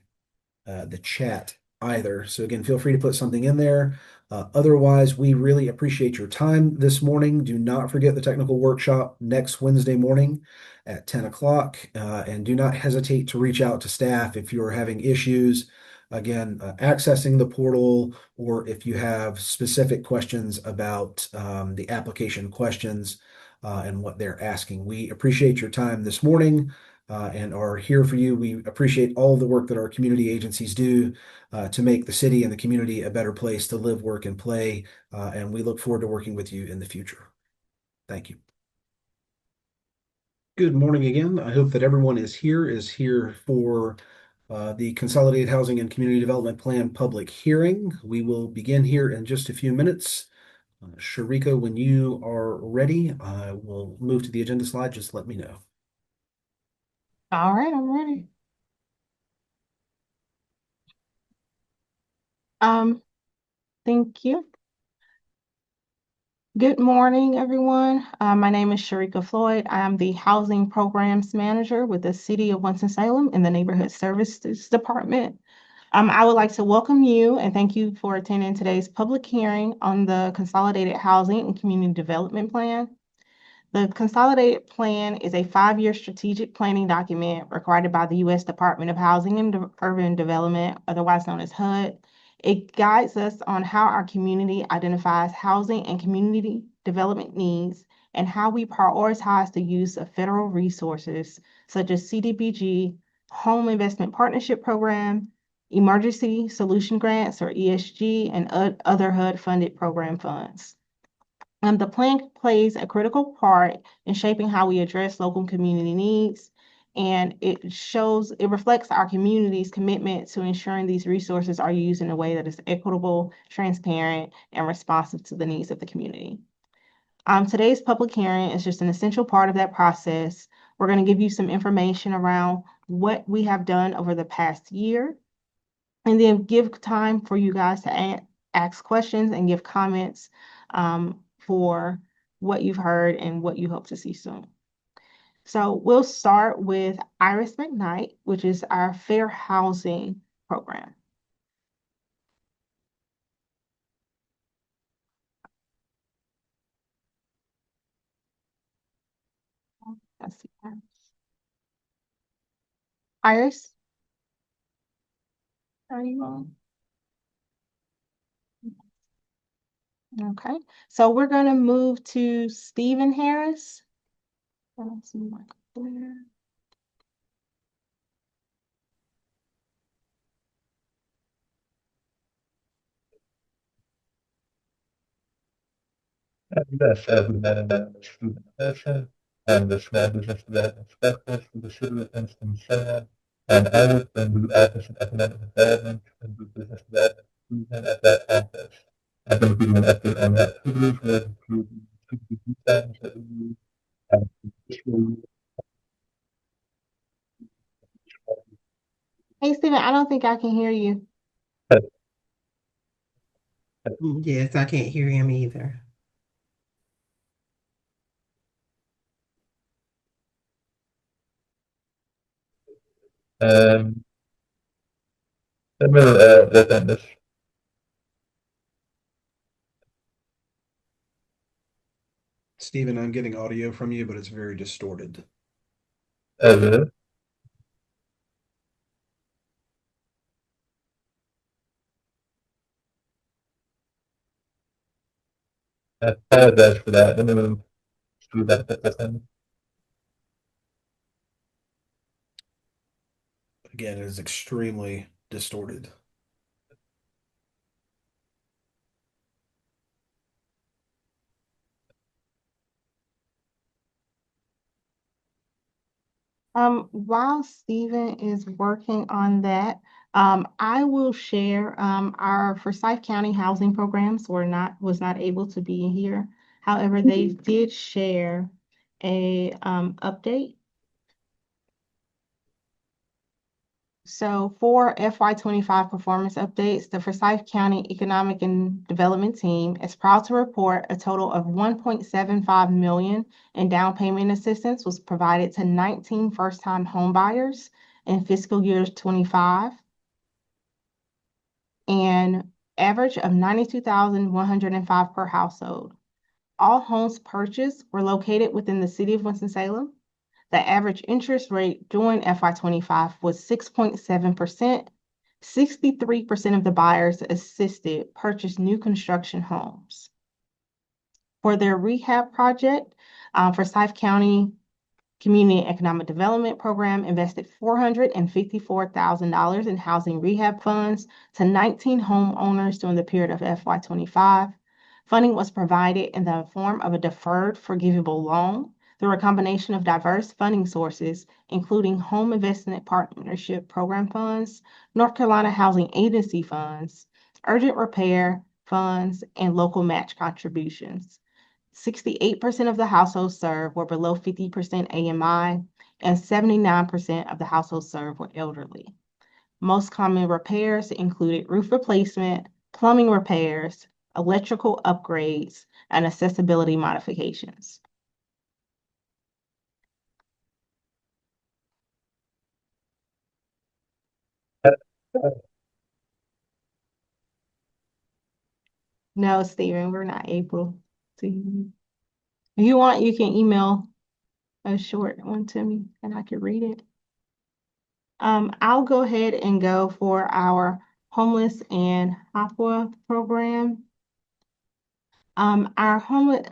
chat either. So again, feel free to put something in there. Otherwise, we really appreciate your time this morning. Do not forget the technical workshop next Wednesday morning at 10 o'clock. And do not hesitate to reach out to staff if you're having issues, again, accessing the portal, or if you have specific questions about the application questions and what they're asking. We appreciate your time this morning. And are here for you. We appreciate all the work that our community agencies do to make the city and the community a better place to live, work, and play. And we look forward to working with you in the future. Thank you. Good morning again. I hope that everyone is here for the Consolidated Housing and Community Development Plan public hearing. We will begin here in just a few minutes. Sharika, when you are ready, I will move to the agenda slide. Just let me know. All right, I'm ready. Thank you. Good morning, everyone. My name is Sharika Floyd. I am the Housing Programs Manager with the City of Winston-Salem in the Neighborhood Services Department. I would like to welcome you and thank you for attending today's public hearing on the Consolidated Housing and Community Development Plan. The Consolidated Plan is a 5-year strategic planning document required by the U.S. Department of Housing and Urban Development, otherwise known as HUD. It guides us on how our community identifies housing and community development needs and how we prioritize the use of federal resources such as CDBG, Home Investment Partnership Program, Emergency Solution Grants or ESG, and other HUD-funded program funds. The plan plays a critical part in shaping how we address local community needs, and it reflects our community's commitment to ensuring these resources are used in a way that is equitable, transparent, and responsive to the needs of the community. Today's public hearing is just an essential part of that process. We're going to give you some information around what we have done over the past year, and then give time for you guys to ask questions and give comments for what you've heard and what you hope to see soon. So we'll start with Iris McKnight, which is our Fair Housing Program. Let's see. Iris, are you on? Okay, so we're going to move to Stephen Harris. Let's see, Michael Blair. And the small business development specialist for the city of Winston-Salem, and I would then do Office of Economic Development and do business development improvement at that office. I'm going to give you an update on activities that include the plans that we use. Hey, Stephen, I don't think I can hear you. Yes, I can't hear him either. Let me work on this. Stephen, I'm getting audio from you, but it's very distorted. Really? I apologize for that. Let me move through that thing. Again, it is extremely distorted. While Stephen is working on that, I will share our Forsyth County housing programs was not able to be here. However, they did share a update. So for FY25 performance updates, the Forsyth County Economic and Development Team is proud to report a total of 1.75 million in down payment assistance was provided to 19 first-time home buyers in fiscal year 25, and average of 92,105 per household. All homes purchased were located within the city of Winston-Salem. The average interest rate during FY25 was 6.7%. 63% of the buyers assisted purchased new construction homes. For their rehab project, Forsyth County Community Economic Development Program invested $454,000 in housing rehab funds to 19 homeowners during the period of FY25. Funding was provided in the form of a deferred forgivable loan through a combination of diverse funding sources, including Home Investment Partnership Program funds, North Carolina Housing Agency funds, urgent repair funds, and local match contributions. 68% of the households served were below 50% AMI, and 79% of the households served were elderly. Most common repairs included roof replacement, plumbing repairs, electrical upgrades, and accessibility modifications. No, Stephen, we're not able to. If you want, you can email a short one to me and I can read it. I'll go ahead and go for our homeless and HOPWA program. Our homeless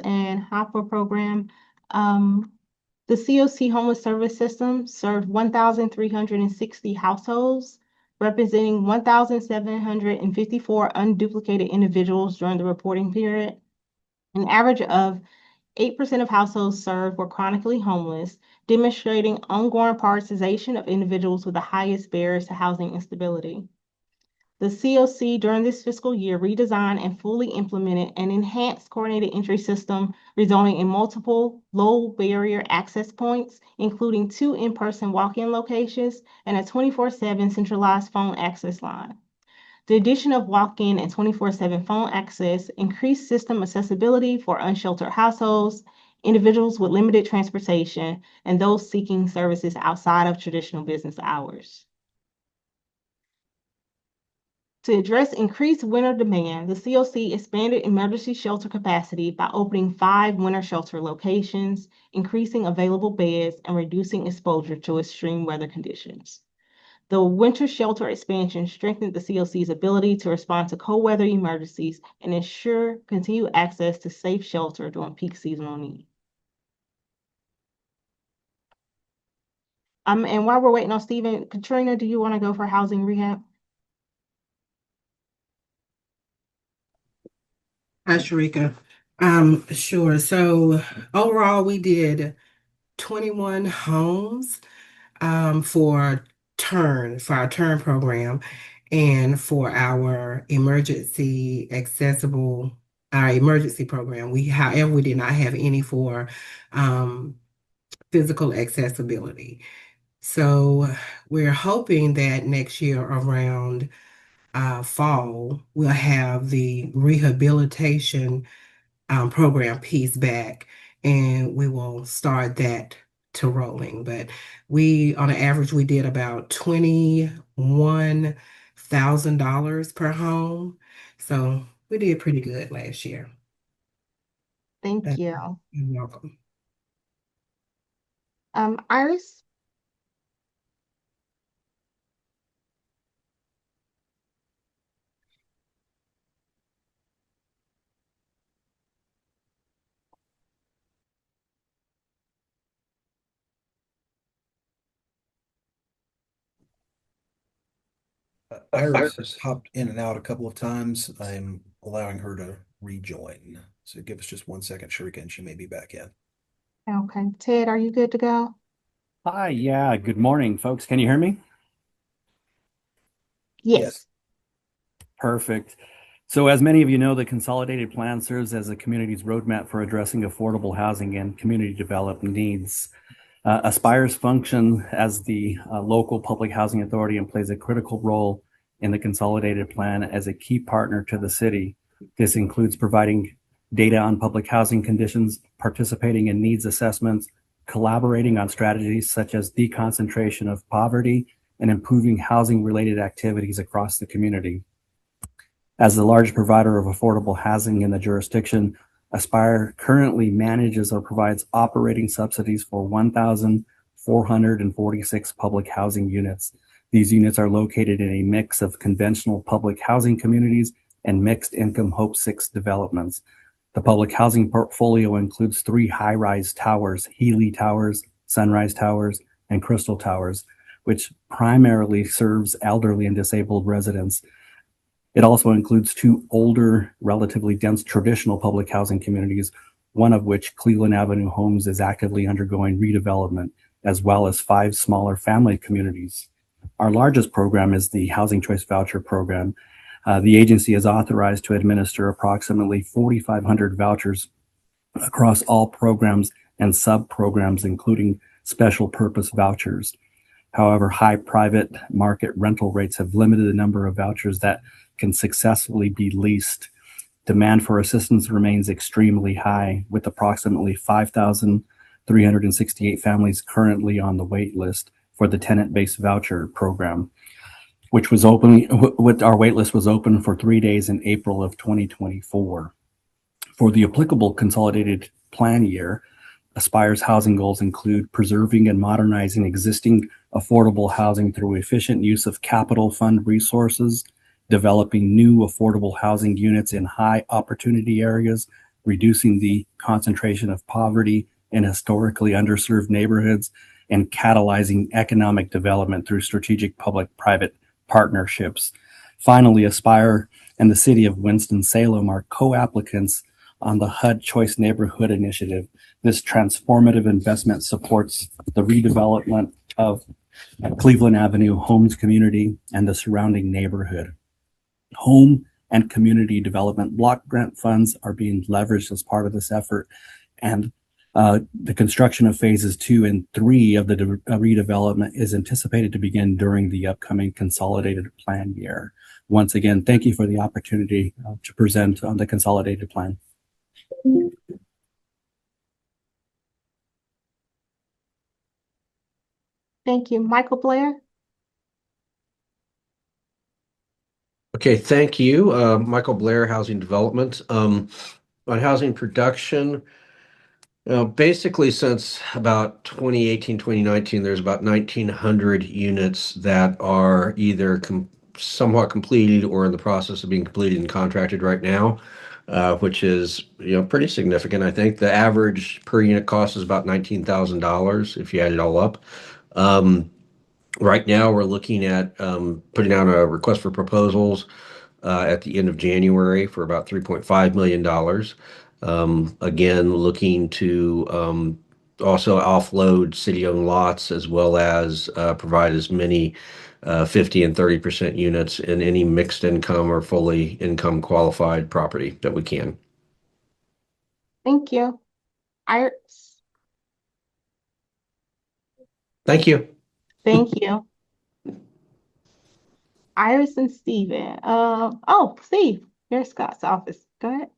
and HOPWA program, the COC Homeless Service System served 1,360 households, representing 1,754 unduplicated individuals during the reporting period. An average of 8% of households served were chronically homeless, demonstrating ongoing prioritization of individuals with the highest barriers to housing instability. The COC during this fiscal year redesigned and fully implemented an enhanced coordinated entry system, resulting in multiple low barrier access points, including 2 in-person walk-in locations and a 24/7 centralized phone access line. The addition of walk-in and 24/7 phone access increased system accessibility for unsheltered households, individuals with limited transportation, and those seeking services outside of traditional business hours. To address increased winter demand, the COC expanded emergency shelter capacity by opening 5 winter shelter locations, increasing available beds, and reducing exposure to extreme weather conditions. The winter shelter expansion strengthened the COC's ability to respond to cold weather emergencies and ensure continued access to safe shelter during peak seasonal need. And while we're waiting on Stephen, Katrina, do you want to go for housing rehab? Hi, Sharika. Sure. So overall, we did 21 homes for our turn program and for our emergency program. However, we did not have any for physical accessibility. So we're hoping that next year around fall, we'll have the rehabilitation program piece back, and we will start that to rolling. But on an average, we did about $21,000 per home. So we did pretty good last year. Thank you. You're welcome. Iris? Iris has hopped in and out a couple of times. I'm allowing her to rejoin. So give us just 1 second, Sharika, and she may be back in. Okay. Ted, are you good to go? Hi, yeah, good morning, folks. Can you hear me? Yes. Perfect. So, as many of you know, the Consolidated Plan serves as the community's roadmap for addressing affordable housing and community development needs. Aspires function as the local public housing authority and plays a critical role in the Consolidated Plan as a key partner to the city. This includes providing data on public housing conditions, participating in needs assessments, collaborating on strategies such as deconcentration of poverty, and improving housing-related activities across the community. As the large provider of affordable housing in the jurisdiction, Aspire currently manages or provides operating subsidies for 1,446 public housing units. These units are located in a mix of conventional public housing communities and mixed income Hope 6 developments. The public housing portfolio includes 3 high-rise towers, Healy Towers, Sunrise Towers, and Crystal Towers, which primarily serves elderly and disabled residents. It also includes 2 older, relatively dense traditional public housing communities, one of which, Cleveland Avenue Homes, is actively undergoing redevelopment, as well as 5 smaller family communities. Our largest program is the Housing Choice Voucher Program. The agency is authorized to administer approximately 4,500 vouchers across all programs and sub-programs, including special purpose vouchers. However, high private market rental rates have limited the number of vouchers that can successfully be leased. Demand for assistance remains extremely high, with approximately 5,368 families currently on the wait list for the tenant-based voucher program, which was open. Our wait list was open for 3 days in April of 2024. For the applicable consolidated plan year, Aspire's housing goals include preserving and modernizing existing affordable housing through efficient use of capital fund resources, developing new affordable housing units in high opportunity areas, reducing the concentration of poverty in historically underserved neighborhoods, and catalyzing economic development through strategic public-private partnerships. Finally, Aspire and the City of Winston-Salem are co-applicants on the HUD Choice Neighborhood Initiative. This transformative investment supports the redevelopment of Cleveland Avenue Homes community and the surrounding neighborhood. Home and community development block grant funds are being leveraged as part of this effort, and the construction of phases 2 and 3 of the redevelopment is anticipated to begin during the upcoming consolidated plan year. Once again, thank you for the opportunity to present on the consolidated plan. Thank you. Michael Blair? Okay, thank you. Michael Blair, Housing Development. On housing production, basically since about 2018, 2019, there's about 1,900 units that are either somewhat completed or in the process of being completed and contracted right now, which is pretty significant, I think. The average per unit cost is about $19,000 if you add it all up. Right now, we're looking at putting out a request for proposals at the end of January for about $3.5 million. Again, looking to also offload city-owned lots as well as provide as many 50 and 30% units in any mixed income or fully income qualified property that we can. Thank you. Iris? Thank you. Thank you. Iris and Steven. Steve, you're Scott's office. Go ahead.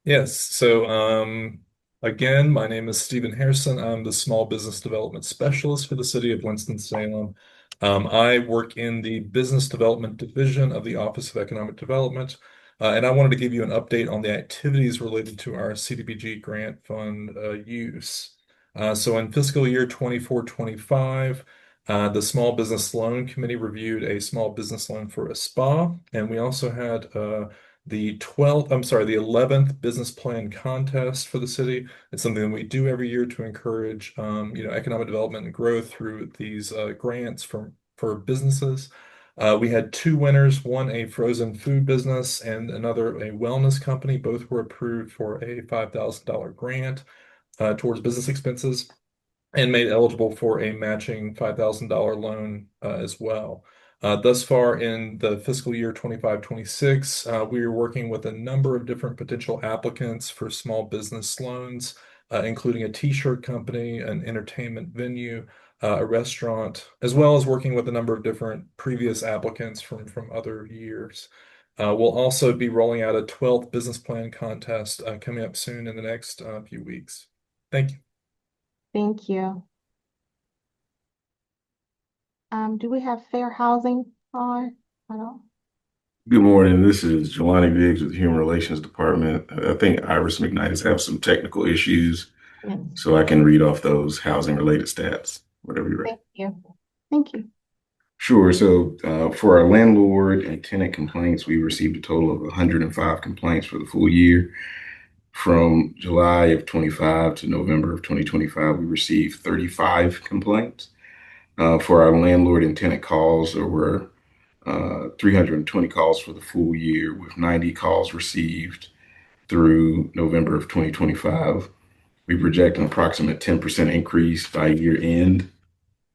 Yes. So, again, my name is Stephen Harrison. I'm the Small Business Development Specialist for the City of Winston-Salem. I work in the Business Development Division of the Office of Economic Development. And I wanted to give you an update on the activities related to our CDBG grant fund use. So in fiscal year 24-25, the Small Business Loan Committee reviewed a small business loan for a spa, and we also had the 11th business plan contest for the city. It's something that we do every year to encourage, economic development and growth through these grants for businesses. We had two winners, one a frozen food business and another a wellness company. Both were approved for a $5,000 grant towards business expenses and made eligible for a matching $5,000 loan as well. Thus far in the fiscal year 25-26, we are working with a number of different potential applicants for small business loans, including a t-shirt company, an entertainment venue, a restaurant, as well as working with a number of different previous applicants from other years. We'll also be rolling out a 12th business plan contest coming up soon in the next few weeks. Thank you. Thank you. Do we have fair housing on? I don't. Good morning. This is Jelani Biggs with the Human Relations Department. I think Iris McKnight has some technical issues, Yes. so I can read off those housing related stats, whatever you're ready. Thank you. Thank you. Sure. So for our landlord and tenant complaints, we received a total of 105 complaints for the full year. From July of 25 to November of 2025, we received 35 complaints. For our landlord and tenant calls, there were 320 calls for the full year, with 90 calls received through November of 2025. We project an approximate 10% increase by year end.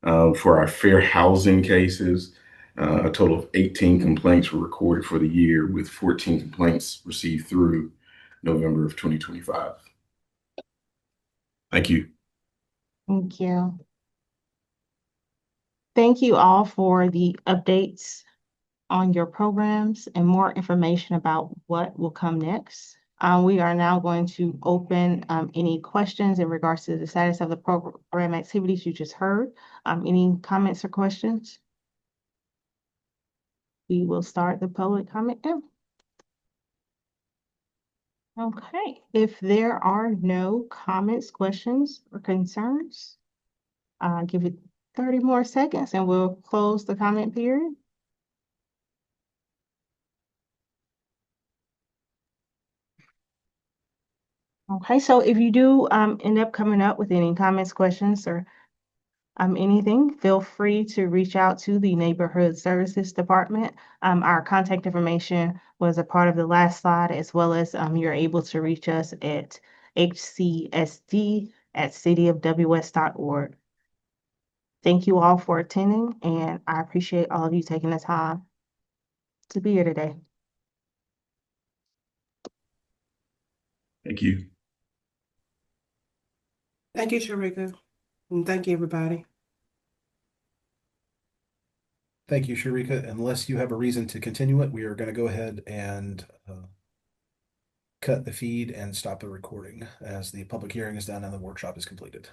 For our fair housing cases, a total of 18 complaints were recorded for the year, with 14 complaints received through November of 2025. Thank you. Thank you. Thank you all for the updates on your programs and more information about what will come next. We are now going to open any questions in regards to the status of the program activities you just heard. Any comments or questions? We will start the public comment now. Okay, if there are no comments, questions, or concerns, give it 30 more seconds and we'll close the comment period. Okay, so if you do end up coming up with any comments, questions, or anything, feel free to reach out to the Neighborhood Services Department. Our contact information was a part of the last slide, as well as you're able to reach us at hcsd@cityofws.org. Thank you all for attending, and I appreciate all of you taking the time to be here today. Thank you. Thank you, Sharika. And thank you, everybody. Thank you, Sharika. Unless you have a reason to continue it, we are going to go ahead and cut the feed and stop the recording as the public hearing is done and the workshop is completed.